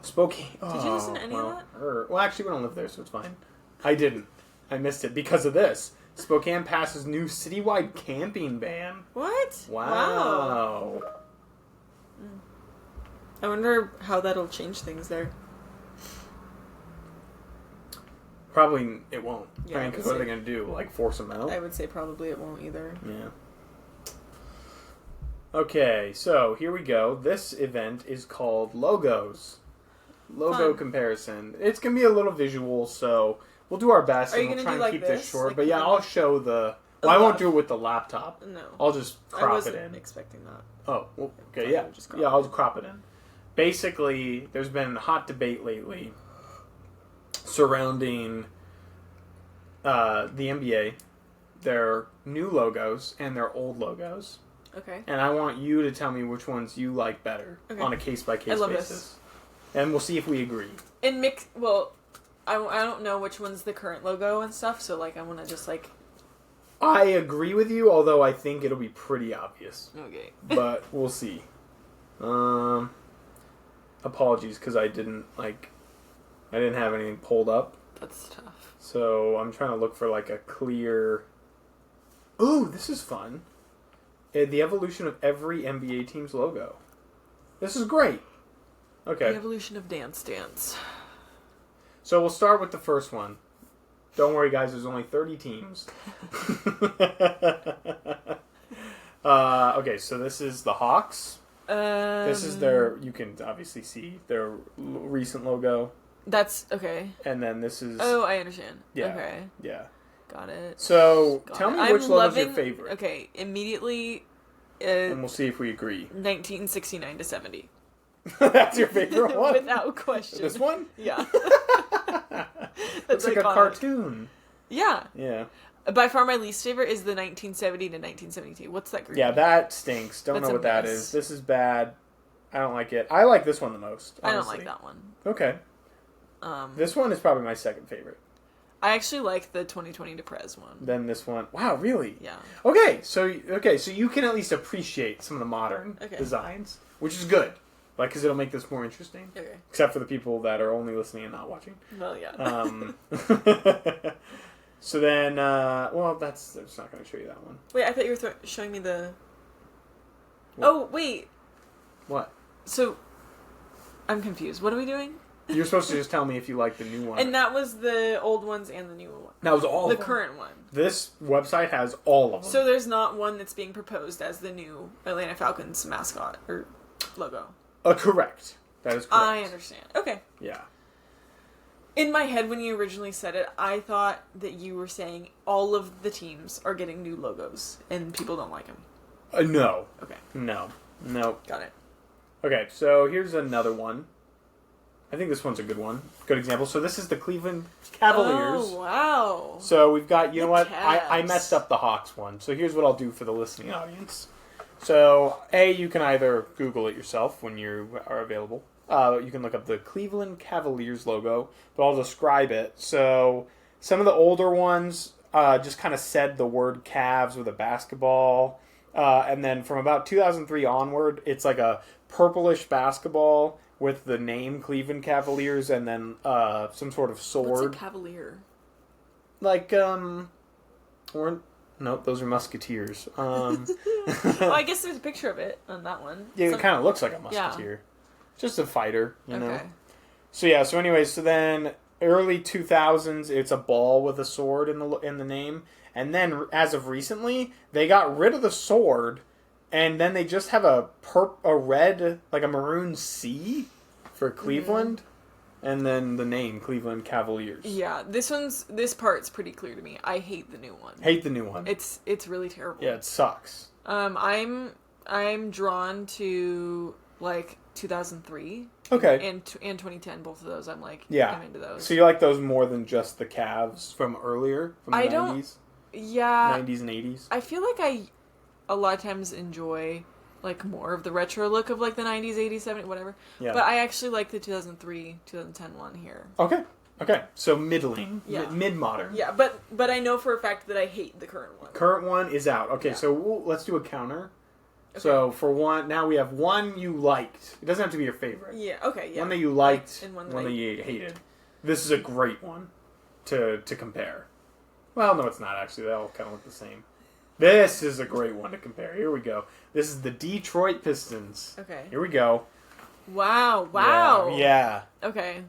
Spokane. Did you listen to any of that? Well, actually, we don't live there, so it's fine. I didn't. I missed it because of this. Spokane passes new citywide camping ban. What? Wow. I wonder how that'll change things there. Probably it won't. Yeah, I mean, because what are they going to do? Like, force them out? I would say probably it won't either. Yeah. Okay, so here we go. This event is called Logos. Logo comparison. It's going to be a little visual, so we'll do our best. Are you and we'll try do and keep this short. But yeah, I'll show the... Well, I won't do it with the laptop. No. I'll just crop it in. I wasn't expecting that. Oh, well, okay, yeah. I'll just crop it in. Basically, there's been hot debate lately surrounding the NBA, their new logos, and their old logos. Okay. And I want you to tell me which ones you like better on a case-by-case basis. This. And we'll see if we agree. And I don't know which one's the current logo and stuff, so like I want to just like... I agree with you, although I think it'll be pretty obvious. Okay. But we'll see. Apologies, because I didn't have anything pulled up. That's tough. So I'm trying to look for like a clear... Ooh, this is fun. The evolution of every NBA team's logo. This is great. Okay. The evolution of Dance Dance. So we'll start with the first one. Don't worry, guys. There's only 30 teams. Okay, so this is the Hawks. This is their... You can obviously see their recent logo. That's... Okay. And then this is... Oh, I understand. Yeah. Okay. Yeah. Got it. So, tell me which logo's your favorite. Okay, immediately... and we'll see if we agree. 1969 to 70. That's your favorite one? Without question. This one? Yeah. It's like a cartoon. Yeah. Yeah. By far my least favorite is the 1970 to 1972. What's that green? Yeah, that stinks. Don't know what that is. This is bad. I don't like it. I like this one the most, honestly. I don't like that one. Okay. This one is probably my second favorite. I actually like the 2020 to Prez one. Then this one. Wow, really? Yeah. Okay, so you can at least appreciate some of the modern designs, which is good. Like, because it'll make this more interesting. Okay. Except for the people that are only listening and not watching. Well, yeah. So then, well, that's not going to show you that one. Wait, I thought you were showing me the... What? Oh, wait. What? So, I'm confused. What are we doing? You're supposed to just tell me if you like the new one. And that was the old ones and the new one. That was all of them? The current one. This website has all of them. So there's not one that's being proposed as the new Atlanta Falcons mascot or logo. Correct. That is correct. I understand. Okay. Yeah. In my head, when you originally said it, I thought that you were saying all of the teams are getting new logos and people don't like them. No. Okay. No. Got it. Okay, so here's another one. I think this one's a good one. Good example. So this is the Cleveland Cavaliers. Oh, wow. So we've got, you know what? Cavs. I messed up the Hawks one. So here's what I'll do for the listening audience. So, you can either Google it yourself when you are available. You can look up the Cleveland Cavaliers logo, but I'll describe it. So, some of the older ones just kind of said the word Cavs with a basketball. And then from about 2003 onward, it's like a purplish basketball with the name Cleveland Cavaliers and then some sort of sword. What's a cavalier? Like, nope, those are musketeers. Oh, I guess there's a picture of it on that one. Yeah, it kind of looks like a musketeer. Yeah. Just a fighter, you know? Okay. So anyways, so then early 2000s, it's a ball with a sword in the name. And then, as of recently, they got rid of the sword, and then they just have a red, like a maroon C for Cleveland. And then the name, Cleveland Cavaliers. Yeah, this part's pretty clear to me. I hate the new one. Hate the new one. It's really terrible. Yeah, it sucks. I'm drawn to like 2003. Okay. And 2010, both of those. I'm into those. So you like those more than just the Cavs from earlier, from the 90s? Yeah. 90s and 80s? I feel like I a lot of times enjoy like more of the retro look of like the 90s, 80s, 70s, whatever. Yeah. But I actually like the 2003, 2010 one here. Okay. So middling. Yeah. Mid-modern. Yeah, but I know for a fact that I hate the current one. Current one is out. Okay, so let's do a counter. Okay. So for one, now we have one you liked. It doesn't have to be your favorite. Yeah, okay, yeah. One that you liked and one that you hated. This is a great one to compare. Well, no, it's not actually. They all kind of look the same. This is a great one to compare. Here we go. This is the Detroit Pistons. Okay. Here we go. Wow. Yeah. Okay.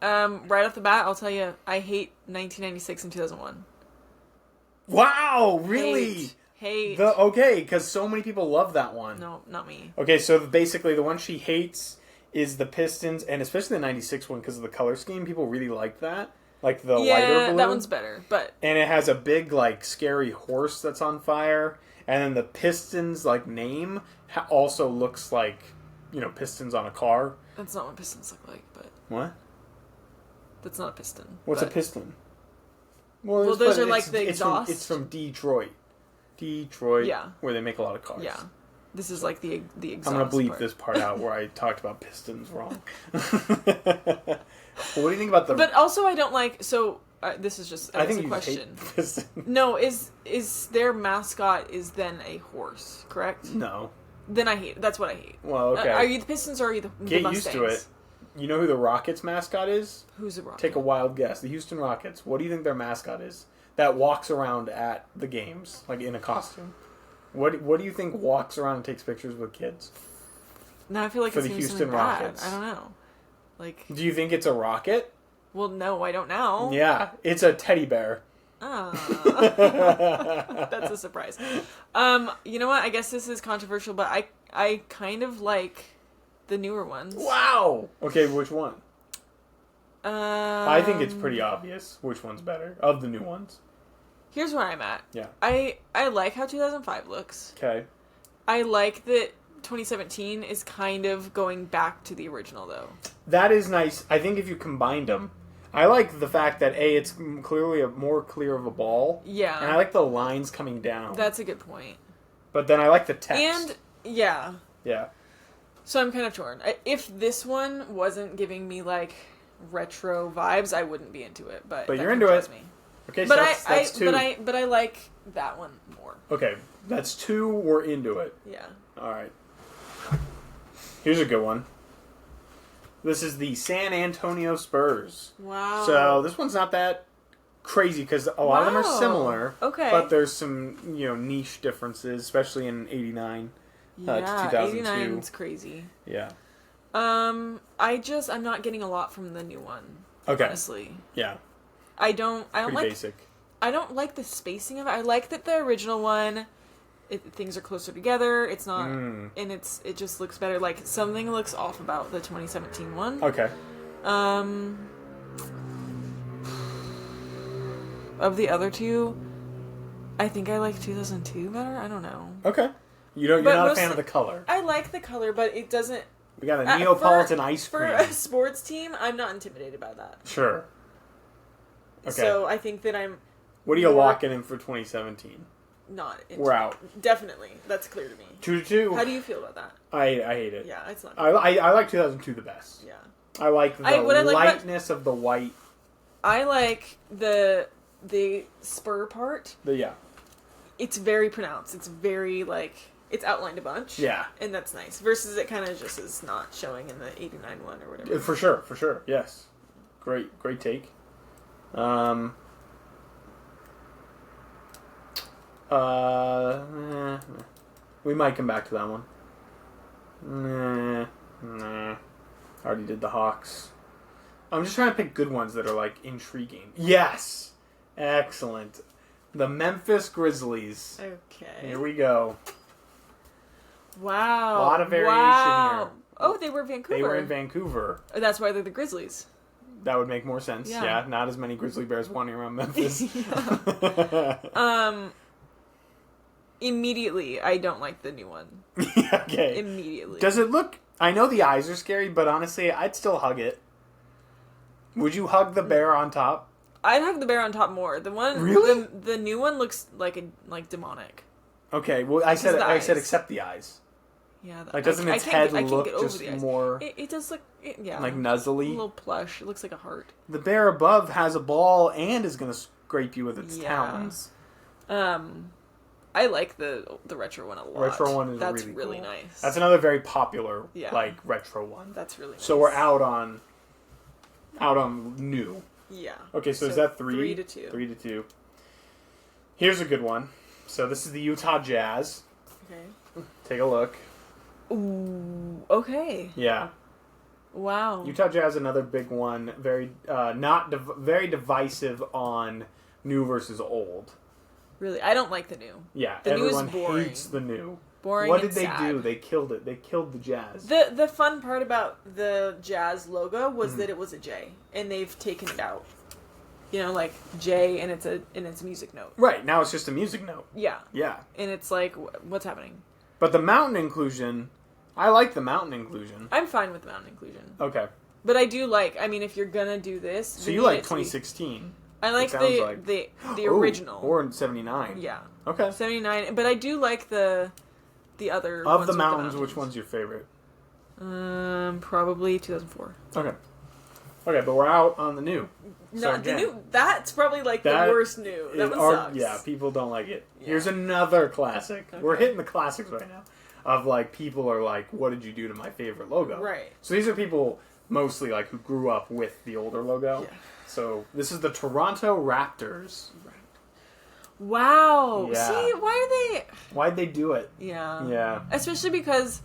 Right off the bat, I'll tell you, I hate 1996 and 2001. Wow, really? Hate. Okay, because so many people love that one. No, not me. Okay, so basically the one she hates is the Pistons, and especially the 96 one because of the color scheme. People really like that. Like the lighter blue. That one's better, but... And it has a big, like, scary horse that's on fire. And then the Pistons, like, name also looks like, you know, pistons on a car. That's not what pistons look like, but... What? That's not a piston. What's a piston? Well, those are like the exhaust. It's from Detroit. Where they make a lot of cars. Yeah. This is like the exhaust. I'm going to bleep this part out where I talked about pistons wrong. Well, what do you think about the... But also I don't like... So, this is just I think a question. Hate pistons. No, is their mascot is then a horse, correct? No. Then I hate... That's what I hate. Well, okay. Are you the Pistons or are you the Get Mustangs? used to it. You know who the Rockets mascot is? Who's the Rocket? Take a wild guess. The Houston Rockets. What do you think their mascot is? That walks around at the games, like in a costume. What do you think walks around and takes pictures with kids? Now I feel like for it's the gonna be Houston something bad. Rockets. I don't know. Like, do you think it's a rocket? well, no, I don't know. Yeah, it's a teddy bear. Oh. That's a surprise. You know what? I guess this is controversial, but I kind of like the newer ones. Wow. Okay, which one? I think it's pretty obvious which one's better of the new ones. Here's where I'm at. Yeah. I like how 2005 looks. Okay. I like that 2017 is kind of going back to the original, though. That is nice. I think if you combined them, I like the fact that it's clearly a more clear of a ball. Yeah. And I like the lines coming down. That's a good point. But then I like the text. And yeah. Yeah. So I'm kind of torn. If this one wasn't giving me like retro vibes, I wouldn't be into it. But you're into it. Me. Okay, but so that's two. But I like that one more. Okay, that's two. We're into it. Yeah. All right. Here's a good one. This is the San Antonio Spurs. Wow. So this one's not that crazy because a lot of them are similar. Okay. But there's some niche differences, especially in '89 to 2002. 89's crazy. Yeah. I'm not getting a lot from the new one. Okay. Honestly. Yeah. I don't Pretty like basic. I don't like the spacing of it. I like that the original one, things are closer together. It's not, and it just looks better. Like something looks off about the 2017 one. Okay. Of the other two, I think I like 2002 better. I don't know. Okay. You're not a fan of the color. I like the color, but it doesn't. We got a Neapolitan ice cream. For a sports team, I'm not intimidated by that. Sure. Okay. So I think that I'm. What are you locking in for 2017? Not. We're out. Definitely, that's clear to me. 2-2. How do you feel about that? I hate it. Yeah, it's not. I like 2002 the best. Yeah. I like the lightness of the white. I like the spur part. Yeah. It's very pronounced. It's very it's outlined a bunch. Yeah. And that's nice. Versus it kind of just is not showing in the 89 one or whatever. For sure. Yes. Great take. We might come back to that one. Nah. Already did the Hawks. I'm just trying to pick good ones that are intriguing. Yes! Excellent. The Memphis Grizzlies. Okay. Here we go. Wow. A lot of variation here. Oh, they were Vancouver. They were in Vancouver. Oh, that's why they're the Grizzlies. That would make more sense. Yeah. Not as many grizzly bears wandering around Memphis. Immediately, I don't like the new one. Okay. Immediately. Does it look... I know the eyes are scary, but honestly, I'd still hug it. Would you hug the bear on top? I'd hug the bear on top more. The one... Really? The new one looks like demonic. Okay, well, I said except the eyes. Yeah. Doesn't its head look just more... It does look... nuzzly? A little plush. It looks like a heart. The bear above has a ball and is going to scrape you with its talons. I like the retro one a lot. Retro one is That's really cool. nice. That's another very popular retro one. That's really nice. So we're out on new. Yeah. Okay, so is that 3? 3-2. 3-2. Here's a good one. So this is the Utah Jazz. Okay. Take a look. Ooh. Okay. Yeah. Wow. Utah Jazz, another big one. Very very divisive on new versus old. Really, I don't like the new. Yeah, the everyone new is boring. hates the new. Boring. What did they sad. do? They killed it. They killed the Jazz. The fun part about the Jazz logo was that it was a J, and they've taken it out. Like J, and it's a music note. Right now, it's just a music note. Yeah. Yeah. And it's like, what's happening? But the mountain inclusion, I like the mountain inclusion. I'm fine with the mountain inclusion. Okay. But I do if you're gonna do this, so you like 2016. I like the original. Or in 79. Yeah. Okay. 79, but I do like the other of ones the with mountains. Which one's your favorite? Probably 2004. Okay, but we're out on the new. No, the new. That's probably the worst new. That one sucks. Yeah, people don't like it. Yeah. Here's another classic. Okay. We're hitting the classics right now. Of people are like, "What did you do to my favorite logo?" Right. So these are people mostly who grew up with the older logo. Yeah. So this is the Toronto Raptors. Wow. Yeah. See, why'd they do it? Yeah. Yeah. Especially because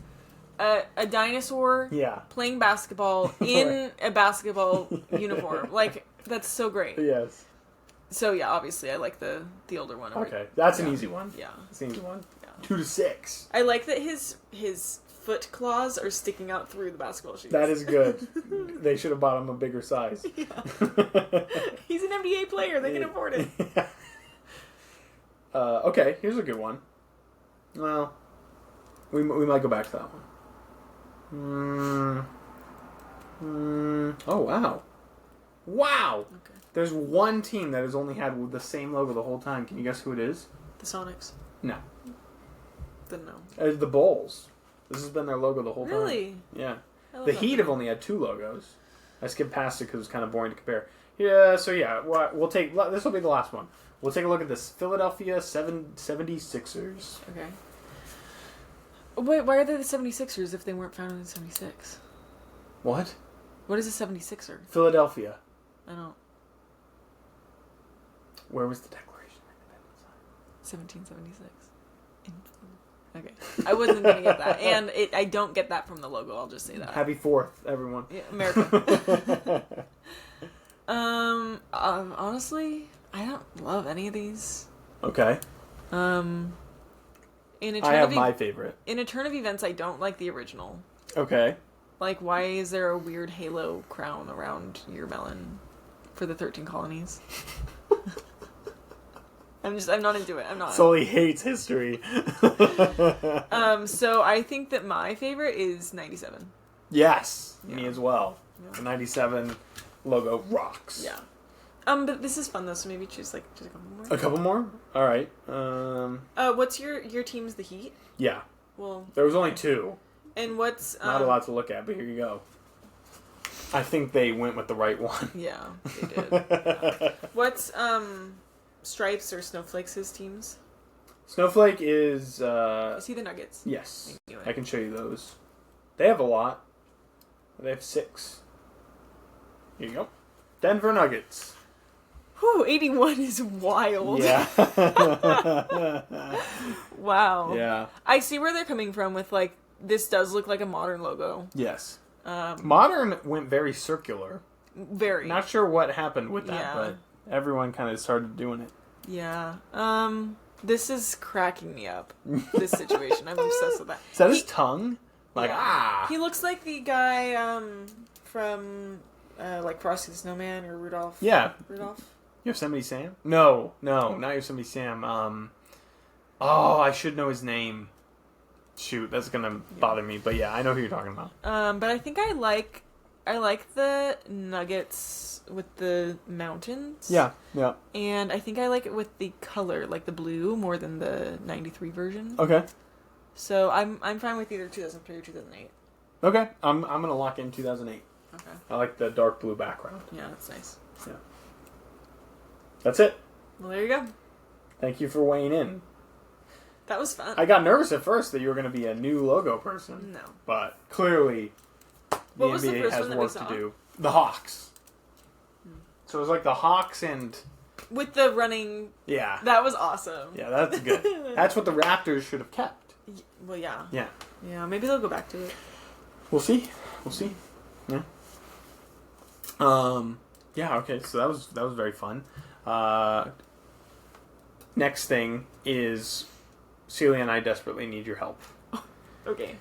a dinosaur playing basketball in a basketball uniform. Like, that's so great. Yes. So, yeah, obviously, I like the older one. Okay, that's an easy one. Yeah. That's an easy one. Yeah. 2 to 6. I like that his foot claws are sticking out through the basketball shoes. That is good. They should have bought him a bigger size. Yeah. He's an NBA player. They can afford it. Okay, here's a good one. Well, we might go back to that one. Oh, wow. Wow! Okay. There's one team that has only had the same logo the whole time. Can you guess who it is? The Sonics. No. Then no. The Bulls. This has been their logo the whole time. Really? Yeah. The Heat have only had 2 logos. I skipped past it because it's kind of boring to compare. Yeah, so yeah, we'll take... This will be the last one. We'll take a look at this Philadelphia 76ers. Okay. Wait, why are they the 76ers if they weren't founded in 76? What? What is a 76er? Philadelphia. I don't... Where was the Declaration of Independence? 1776. Okay. I wasn't going to get that. And I don't get that from the logo, I'll just say that. Happy 4th, everyone. Yeah, America. Honestly, I don't love any of these. Okay. I have my favorite. In A Turn of Events, I don't like the original. Okay. Like, why is there a weird halo crown around your melon for the 13 colonies? I'm not into it. I'm not. Sully hates history. So I think that my favorite is 97. Yes, yeah. Me as well. Yeah. The 97 logo rocks. Yeah. But this is fun though, so maybe choose just a couple more. A couple more? All right. What's your team's the Heat? Yeah. Well, there was only 2. And what's not a lot to look at, but here you go. I think they went with the right one. Yeah, they did. Yeah. What's Stripes or Snowflake's his teams? Snowflake is... Is he the Nuggets? Yes. I can show you those. They have a lot. They have 6. Here you go. Denver Nuggets. Whew, 81 is wild. Yeah. Wow. Yeah. I see where they're coming from with, like, this does look like a modern logo. Yes. Modern went very circular. Very. Not sure what happened with that, but everyone kind of started doing it. Yeah. This is cracking me up, this situation. I'm obsessed with that. Is that his tongue? Like, He looks like the guy from, like, Frosty the Snowman or Rudolph. Yeah. Rudolph? Yosemite Sam? No, not Yosemite Sam. I should know his name. Shoot, that's gonna bother me. But yeah, I know who you're talking about. But I think I like the Nuggets with the mountains. Yeah. And I think I like it with the color, like the blue, more than the 93 version. Okay. So I'm fine with either 2003 or 2008. Okay, I'm gonna lock in 2008. Okay. I like the dark blue background. Yeah, that's nice. Yeah. That's it. Well, there you go. Thank you for weighing in. That was fun. I got nervous at first that you were going to be a new logo person. No. But clearly, the NBA has work to do. The Hawks. So it was like the Hawks and... With the running... Yeah. That was awesome. Yeah, that's good. That's what the Raptors should have kept. Well, yeah. Yeah. Yeah, maybe they'll go back to it. We'll see. Yeah. Yeah, okay, so that was very fun. Next thing is... Celia and I desperately need your help. Okay.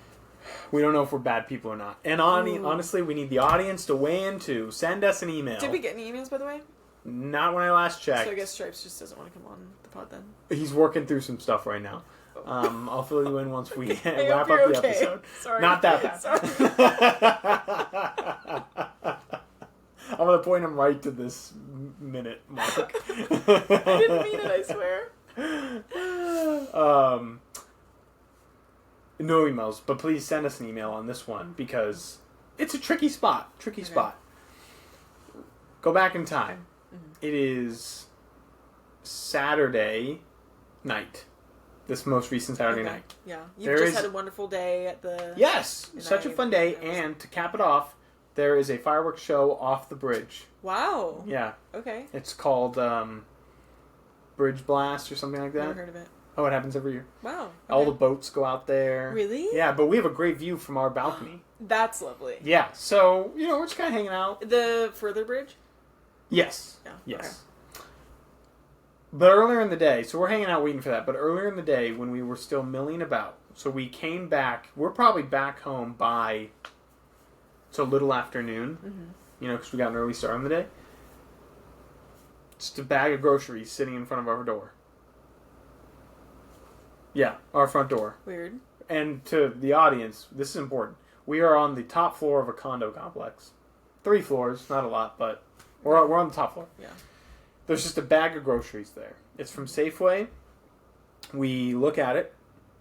We don't know if we're bad people or not. And honestly, we need the audience to weigh in too. Send us an email. Did we get any emails, by the way? Not when I last checked. So I guess Stripes just doesn't want to come on the pod then. He's working through some stuff right now. I'll fill you in once we wrap up the episode. Sorry. Not that bad. I'm going to point him right to this minute mark. I didn't mean it, I swear. No emails, but please send us an email on this one because it's a tricky spot. Spot. Go back in time. Mm-hmm. It is Saturday night. This most recent Saturday night. Yeah. You've had a wonderful day at the... Yes! Such a fun day, and to cap it off, there is a fireworks show off the bridge. Wow. Yeah. Okay. It's called Bridge Blast or something like that. Never heard of it. Oh, it happens every year. Wow. Okay. All the boats go out there. Really? Yeah, but we have a great view from our balcony. That's lovely. Yeah, so, we're just kind of hanging out. The further bridge? Yes. Yeah. Yes. Okay. But earlier in the day, so we're hanging out waiting for that, but earlier in the day when we were still milling about, so we came back, we're probably back home by, it's a little afternoon, because we got an early start on the day. Just a bag of groceries sitting in front of our door. Yeah, our front door. Weird. And to the audience, this is important. We are on the top floor of a condo complex. 3 floors, not a lot, but we're on the top floor. Yeah. There's just a bag of groceries there. It's from Safeway. We look at it.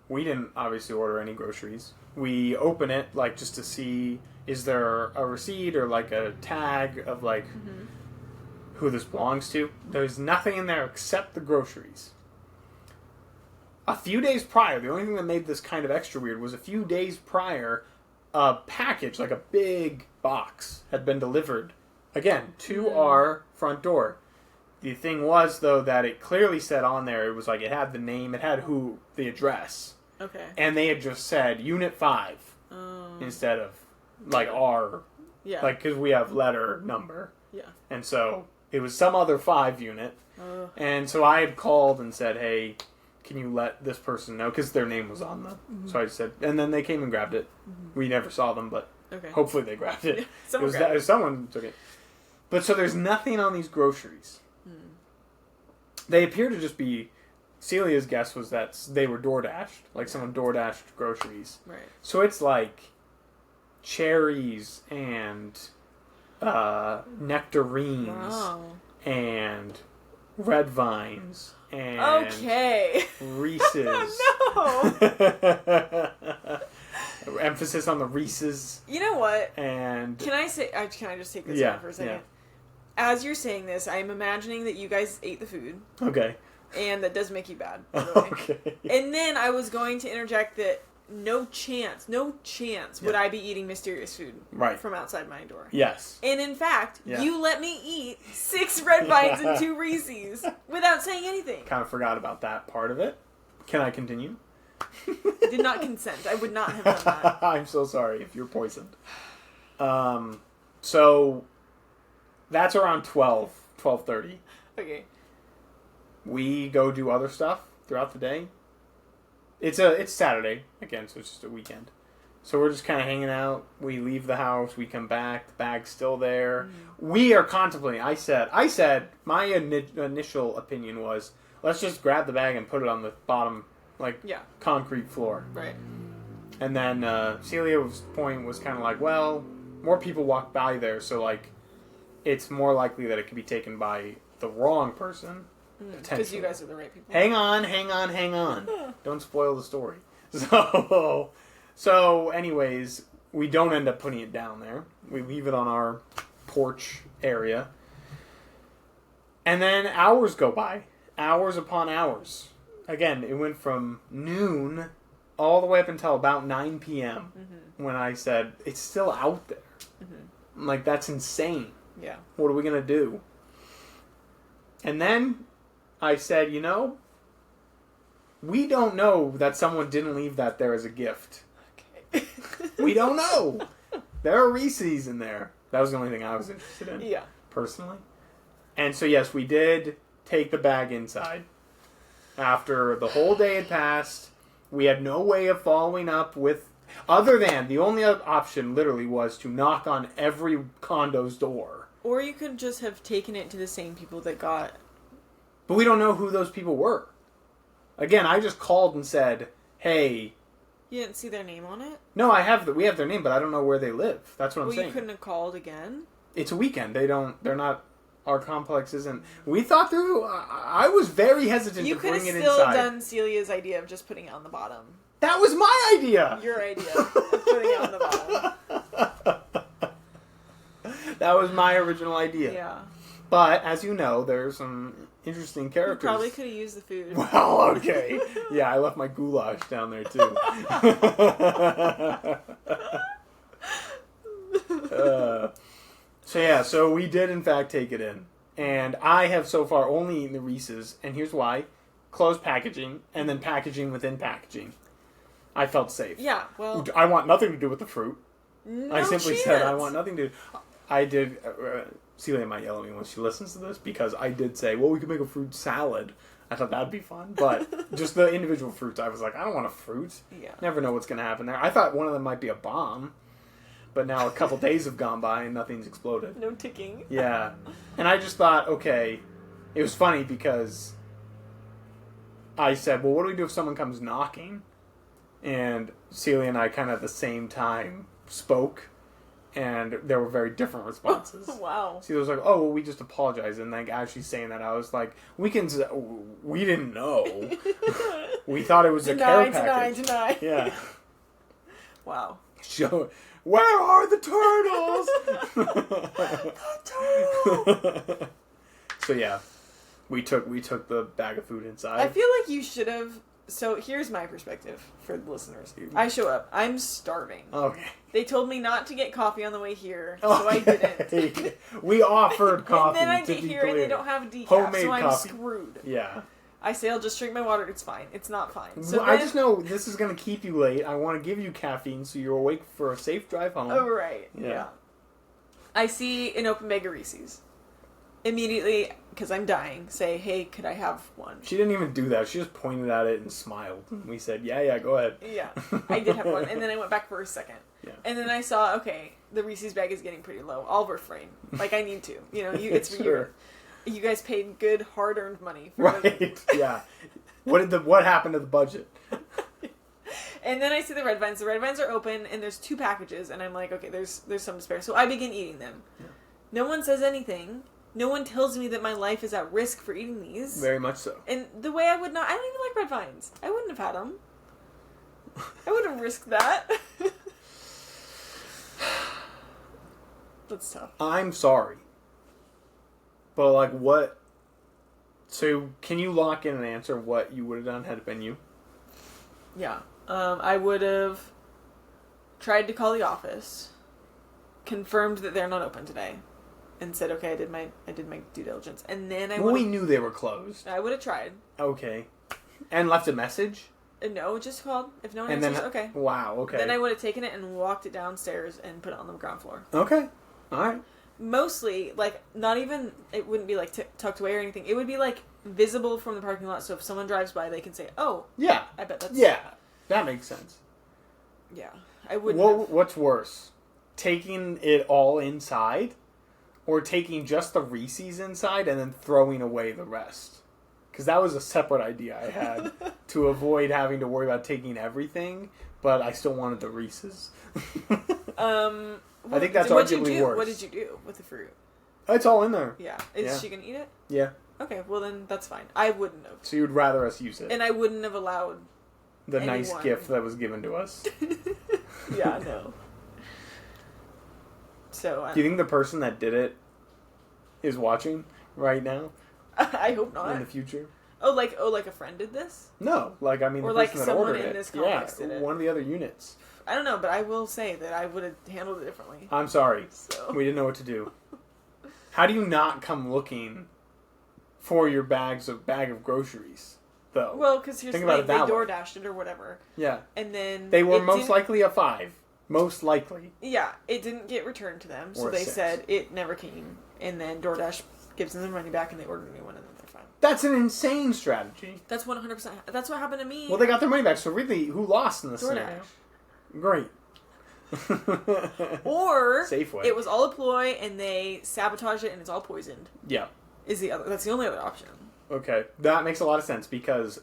We didn't obviously order any groceries. We open it, just to see, is there a receipt or, a tag of, who this belongs to? There's nothing in there except the groceries. A few days prior, the only thing that made this kind of extra weird was a few days prior, a package, a big box, had been delivered, again, to our front door. The thing was, though, that it clearly said on there, it was it had the name, it had the address. Okay. And they had just said Unit 5 instead of, our, because we have letter number. Yeah. And so it was some other 5 unit. And so I had called and said, hey, can you let this person know? Because their name was on them. So I said, and then they came and grabbed it. We never saw them, but hopefully they grabbed it. Someone took it. But so there's nothing on these groceries. They appear to just be, Celia's guess was that they were DoorDashed. Someone DoorDashed groceries. Right. So it's cherries and nectarines and red vines and Reese's. No. Emphasis on the Reese's. You know what? And can I just take this out for a second? Yeah. As you're saying this, I'm imagining that you guys ate the food. Okay. And that does make you bad, by the way. Okay. And then I was going to interject that no chance would I be eating mysterious food from outside my door. Yes. And in fact, you let me eat 6 red vines and 2 Reese's without saying anything. Kind of forgot about that part of it. Can I continue? I did not consent. I would not have done that. I'm so sorry if you're poisoned. So that's around 12:30. Okay. We go do other stuff throughout the day. It's Saturday again, so it's just a weekend. So we're just kind of hanging out. We leave the house. We come back. The bag's still there. We are contemplating. I said my initial opinion was, let's just grab the bag and put it on the bottom, concrete floor. Right. And then Celia's point was kind of well, more people walk by there, so it's more likely that it could be taken by the wrong person. Because you guys are the right people. Hang on. Don't spoil the story. So anyways, we don't end up putting it down there. We leave it on our porch area. And then hours go by. Hours upon hours. Again, it went from noon all the way up until about 9 p.m. When I said, it's still out there. I'm that's insane. Yeah. What are we going to do? And then I said, we don't know that someone didn't leave that there as a gift. Okay. We don't know. There are Reese's in there. That was the only thing I was interested in. Yeah. Personally. And so, yes, we did take the bag inside. After the whole day had passed, we had no way of following up with, other than the only other option literally was to knock on every condo's door. Or you could just have taken it to the same people that got... But we don't know who those people were. Again, I just called and said, hey... You didn't see their name on it? No, we have their name, but I don't know where they live. That's what I'm saying. Well, you couldn't have called again? It's a weekend. They're not... Our complex isn't... We thought through... I was very hesitant to bring it inside. You could have still done Celia's idea of just putting it on the bottom. That was my idea! Your idea of putting it on the bottom. That was my original idea. Yeah. But, as you know, there's some interesting characters. You probably could have used the food. Well, okay. Yeah, I left my goulash down there, too. So we did, in fact, take it in. And I have so far only eaten the Reese's, and here's why. closed packaging, and then packaging within packaging. I felt safe. Yeah, well... I want nothing to do with the fruit. No I simply chance. said I want nothing to... I did... Celia might yell at me when she listens to this, because I did say, well, we could make a fruit salad. I thought that'd be fun, but just the individual fruits, I was like, I don't want a fruit. Yeah. Never know what's going to happen there. I thought one of them might be a bomb, but now a couple days have gone by and nothing's exploded. No ticking. Yeah. And I just thought, okay, it was funny because I said, well, what do we do if someone comes knocking? And Celia and I kind of at the same time spoke, and there were very different responses. Wow. Celia was like, oh, well, we just apologize. And like, as she's saying that, I was like, we didn't know. We thought it was a care package. Deny. Yeah. Wow. Where are the turtles? The turtle! So yeah, we took the bag of food inside. I feel like you should have... So here's my perspective for the listeners. I show up. I'm starving. Okay. They told me not to get coffee on the way here, so I didn't. We offered coffee. And then I to get be here clear. and they don't have decaf, Homemade so I'm coffee. screwed. Yeah. I say I'll just drink my water. It's fine. It's not fine. So well, I just know this is going to keep you late. I want to give you caffeine so you're awake for a safe drive home. Oh, right. Yeah. I see an open bag of Reese's. Immediately, because I'm dying, say, hey, could I have one? She didn't even do that. She just pointed at it and smiled. We said, yeah, go ahead. Yeah. I did have one. And then I went back for a second. Yeah. And then I saw, okay, the Reese's bag is getting pretty low. I'll refrain. Like, I need to. You know, it's for Sure. you guys paid good, hard-earned money. For Right. Yeah. What happened to the budget? And then I see the red vines. The red vines are open, and there's 2 packages. And I'm like, okay, there's some to spare. So I begin eating them. Yeah. No one says anything. No one tells me that my life is at risk for eating these. Very much so. And the way I would not... I don't even like red vines. I wouldn't have had them. I wouldn't have risked that. That's tough. I'm sorry. But, like, what... So, can you lock in an answer what you would have done had it been you? Yeah. I would have tried to call the office, confirmed that they're not open today, and said, okay, I did my due diligence. And then we knew they were closed. I would have tried. Okay. And left a message? No, just called. If no one and answers, then, okay. Wow, okay. Then I would have taken it and walked it downstairs and put it on the ground floor. Okay. Alright. Mostly, like, not even, it wouldn't be, like, tucked away or anything. It would be, like, visible from the parking lot, so if someone drives by, they can say, oh. Yeah. I bet that's... Yeah. That makes sense. Yeah. I wouldn't What's worse? Taking it all inside? Or taking just the Reese's inside and then throwing away the rest? Because that was a separate idea I had to avoid having to worry about taking everything, but I still wanted the Reese's. I think that's arguably worse. What did you do with the fruit? It's all in there. Yeah. Is she going to eat it? Yeah. Okay, well then that's fine. I wouldn't have. So you'd rather us use it? And I wouldn't have allowed the anyone. Nice gift that was given to us. Yeah, no. So, do you think the person that did it is watching right now? I hope not. In the future? Oh, like a friend did this? No, like I mean, or the like person that someone ordered in it. this complex did it. One of the other units. I don't know, but I will say that I would have handled it differently. I'm sorry. So. We didn't know what to do. How do you not come looking for your bag of groceries, though? Well, because here's the thing, they DoorDashed it or whatever. Yeah. And then... They were most likely a 5. Most likely. Yeah, it didn't get returned to them, so they said it never came. And then DoorDash gives them the money back and they order a new one and then they're fine. That's an insane strategy. That's 100%. That's what happened to me. Well, they got their money back, so really, who lost in this DoorDash. scenario? Great. Or Safeway. It was all a ploy and they sabotaged it and it's all poisoned. Yeah. That's the only other option. Okay. That makes a lot of sense because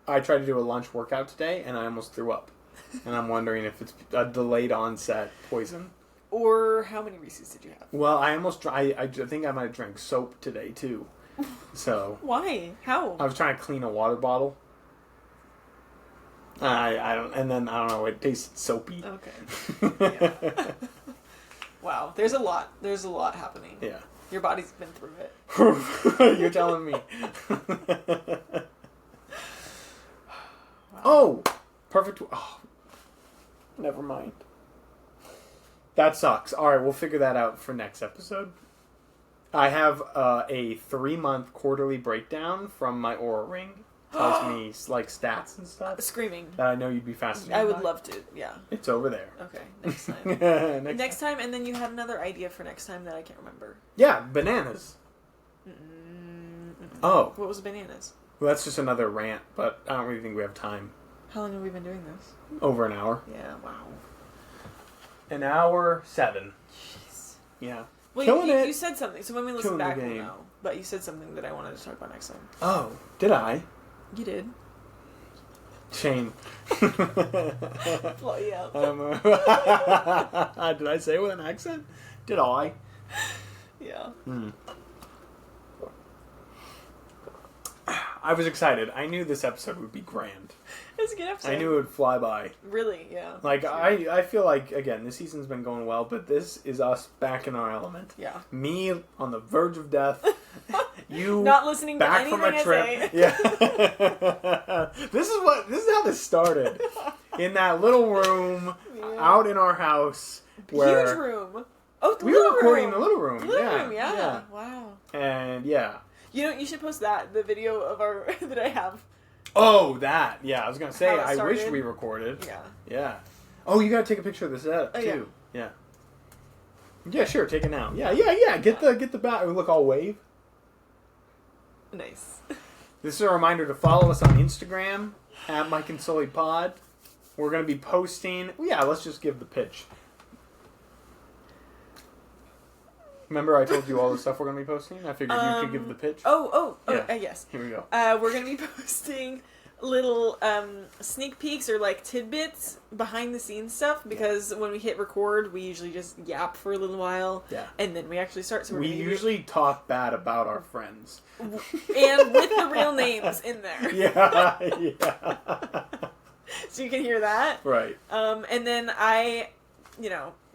I tried to do a lunch workout today and I almost threw up. And I'm wondering if it's a delayed onset poison. Or how many Reese's did you have? Well, I think I might have drank soap today too. So. Why? How? I was trying to clean a water bottle. I don't know, it tasted soapy. Okay. Yeah. Wow, there's a lot happening. Yeah. Your body's been through it. You're telling me. Wow. Oh! Perfect. Oh. Never mind. That sucks. Alright, we'll figure that out for next episode. I have a 3-month quarterly breakdown from my Oura Ring. Tells me like stats and stuff. Screaming. That I know you'd be fascinated I would by. love to, yeah. It's over there. Okay, next time. next time. time, and then you had another idea for next time that I can't remember. Yeah, bananas. Oh. What was bananas? Well, that's just another rant, but I don't really think we have time. How long have we been doing this? Over an hour. Yeah, wow. An hour 7. Jeez. Yeah. Well, you said something, so when we listen back, we'll know. But you said something that I wanted to talk about next time. Oh, did I? You did. Shame. Blow you out. Did I say it with an accent? Did I? Yeah. I was excited. I knew this episode would be grand. It's a good episode. I knew it would fly by. Really, yeah. Like, I feel like, again, this season's been going well, but this is us back in our element. Yeah. Me on the verge of death. You not listening back to from anything a trip. I say. Yeah. This is how this started. In that little room out in our house where huge room. Oh, the we little were recording room. in the little room. Yeah. Wow. And yeah. You should post the video of our that I have. Oh, that. Yeah, I was going to say, I wish started. we recorded. Yeah. Yeah. Oh, you got to take a picture of the setup, too. Yeah. Yeah, sure, take it now. Yeah. Get the back. Look, I'll wave. Nice. This is a reminder to follow us on Instagram, at Mike and Celia Pod. We're going to be posting... Yeah, let's just give the pitch. Remember I told you all the stuff we're going to be posting? I figured you could give the pitch. Yes. Here we go. We're going to be posting little sneak peeks or like tidbits behind the scenes stuff because when we hit record, we usually just yap for a little while. Yeah. And then we actually start. So we usually talk bad about our friends. And with the real names in there. Yeah. So you can hear that. Right. And then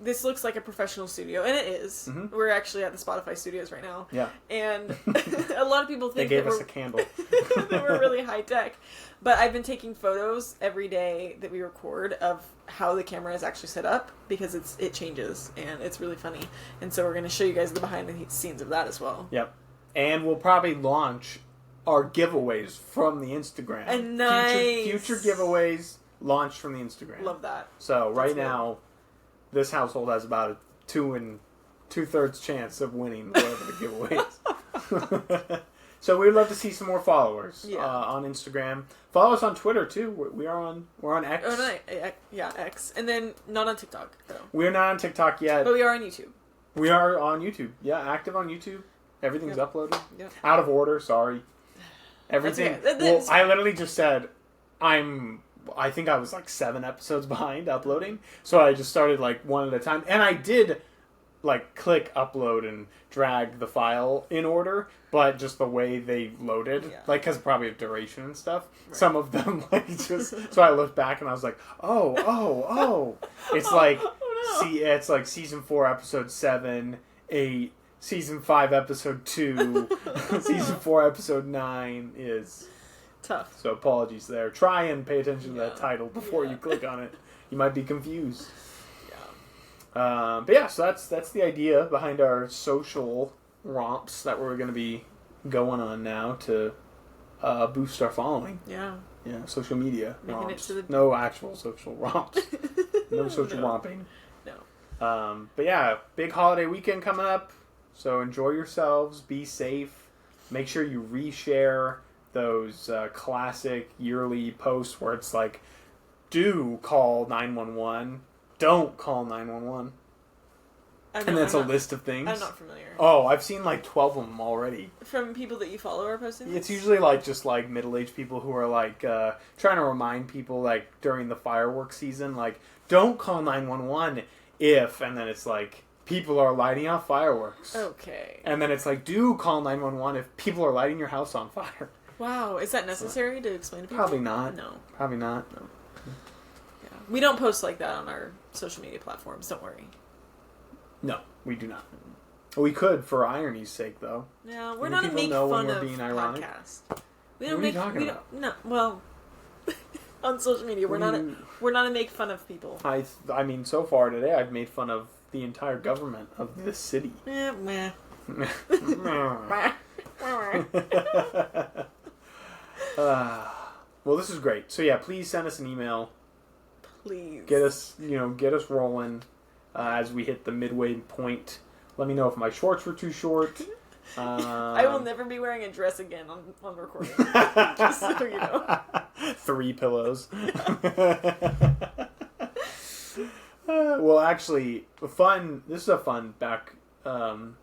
this looks like a professional studio, and it is. Mm-hmm. We're actually at the Spotify studios right now. Yeah. And a lot of people think they gave us a candle. that we're really high tech. But I've been taking photos every day that we record of how the camera is actually set up because it changes, and it's really funny. And so we're going to show you guys the behind the scenes of that as well. Yep. And we'll probably launch our giveaways from the Instagram. And nice. Future giveaways launched from the Instagram. Love that. So right now, this household has about a 2 2/3 chance of winning whatever the giveaway is. So we'd love to see some more followers on Instagram. Follow us on Twitter too. We're on X. Oh no, X, and then not on TikTok though. We're not on TikTok yet, but we are on YouTube. We are on YouTube. Yeah, active on YouTube. Everything's uploaded. Yep. Out of order. Sorry. Everything. Okay. Well, I literally just said I think I was like 7 episodes behind uploading, so I just started like one at a time, and I did like click upload and drag the file in order, but just the way they loaded, like because probably of duration and stuff, some of them like just. So I looked back and I was like, oh, it's like it's like season 4 episode 7, 8, season 5 episode 2, season 4 episode 9 is. Tough. So apologies there. Try and pay attention to that title before you click on it. You might be confused. Yeah. But yeah, so that's the idea behind our social romps that we're going to be going on now to boost our following. Yeah. Yeah, social media Making romps. It to the... No actual social romps. No social romping. No. But yeah, big holiday weekend coming up. So enjoy yourselves. Be safe. Make sure you reshare those classic yearly posts where it's like, do call 911, don't call 911. And that's a list of things. I'm not familiar. Oh, I've seen like 12 of them already. From people that you follow are posting this? It's usually like just like middle-aged people who are like trying to remind people like during the fireworks season, like, don't call 911 if, and then it's like, people are lighting off fireworks. Okay. And then it's like, do call 911 if people are lighting your house on fire. Wow, is that necessary to explain to people? Probably not. No. Probably not. No. Yeah. We don't post like that on our social media platforms, don't worry. No, we do not. We could, for irony's sake, though. No, we're not a make fun of being ironic. podcast. We don't what make, are you talking about? No, well, on social media, we're not a make fun of people. I mean, so far today, I've made fun of the entire government of this city. Meh. Well, this is great. So yeah, please send us an email. Please. Get us rolling as we hit the midway point. Let me know if my shorts were too short. I will never be wearing a dress again on recording. Just so you know. 3 pillows. Well, actually, this is a fun back, like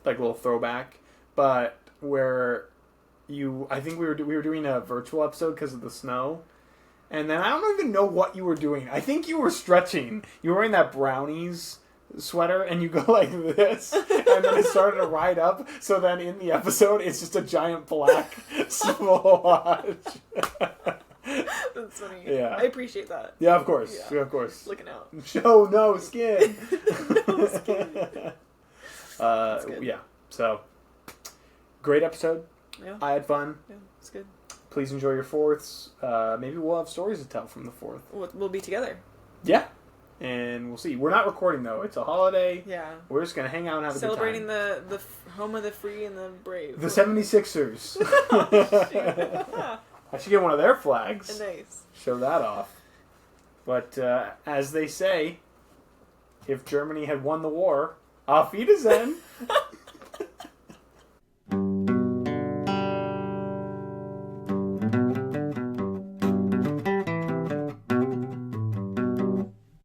little throwback, but where I think we were doing a virtual episode because of the snow, and then I don't even know what you were doing. I think you were stretching. You were wearing that brownies sweater, and you go like this, and then it started to ride up. So then in the episode, it's just a giant black swatch. That's funny. Yeah. I appreciate that. Yeah, of course. Yeah. Yeah, of course. Looking out. Show no skin. No skin. Yeah. So, great episode. Yeah. I had fun. Yeah, it's good. Please enjoy your 4ths. Maybe we'll have stories to tell from the 4th. We'll be together. Yeah. And we'll see. We're not recording, though. It's a holiday. Yeah. We're just going to hang out and have a good time. Celebrating the home of the free and the brave. The 76ers. I should get one of their flags. Nice. Show that off. But as they say, if Germany had won the war, auf Wiedersehen.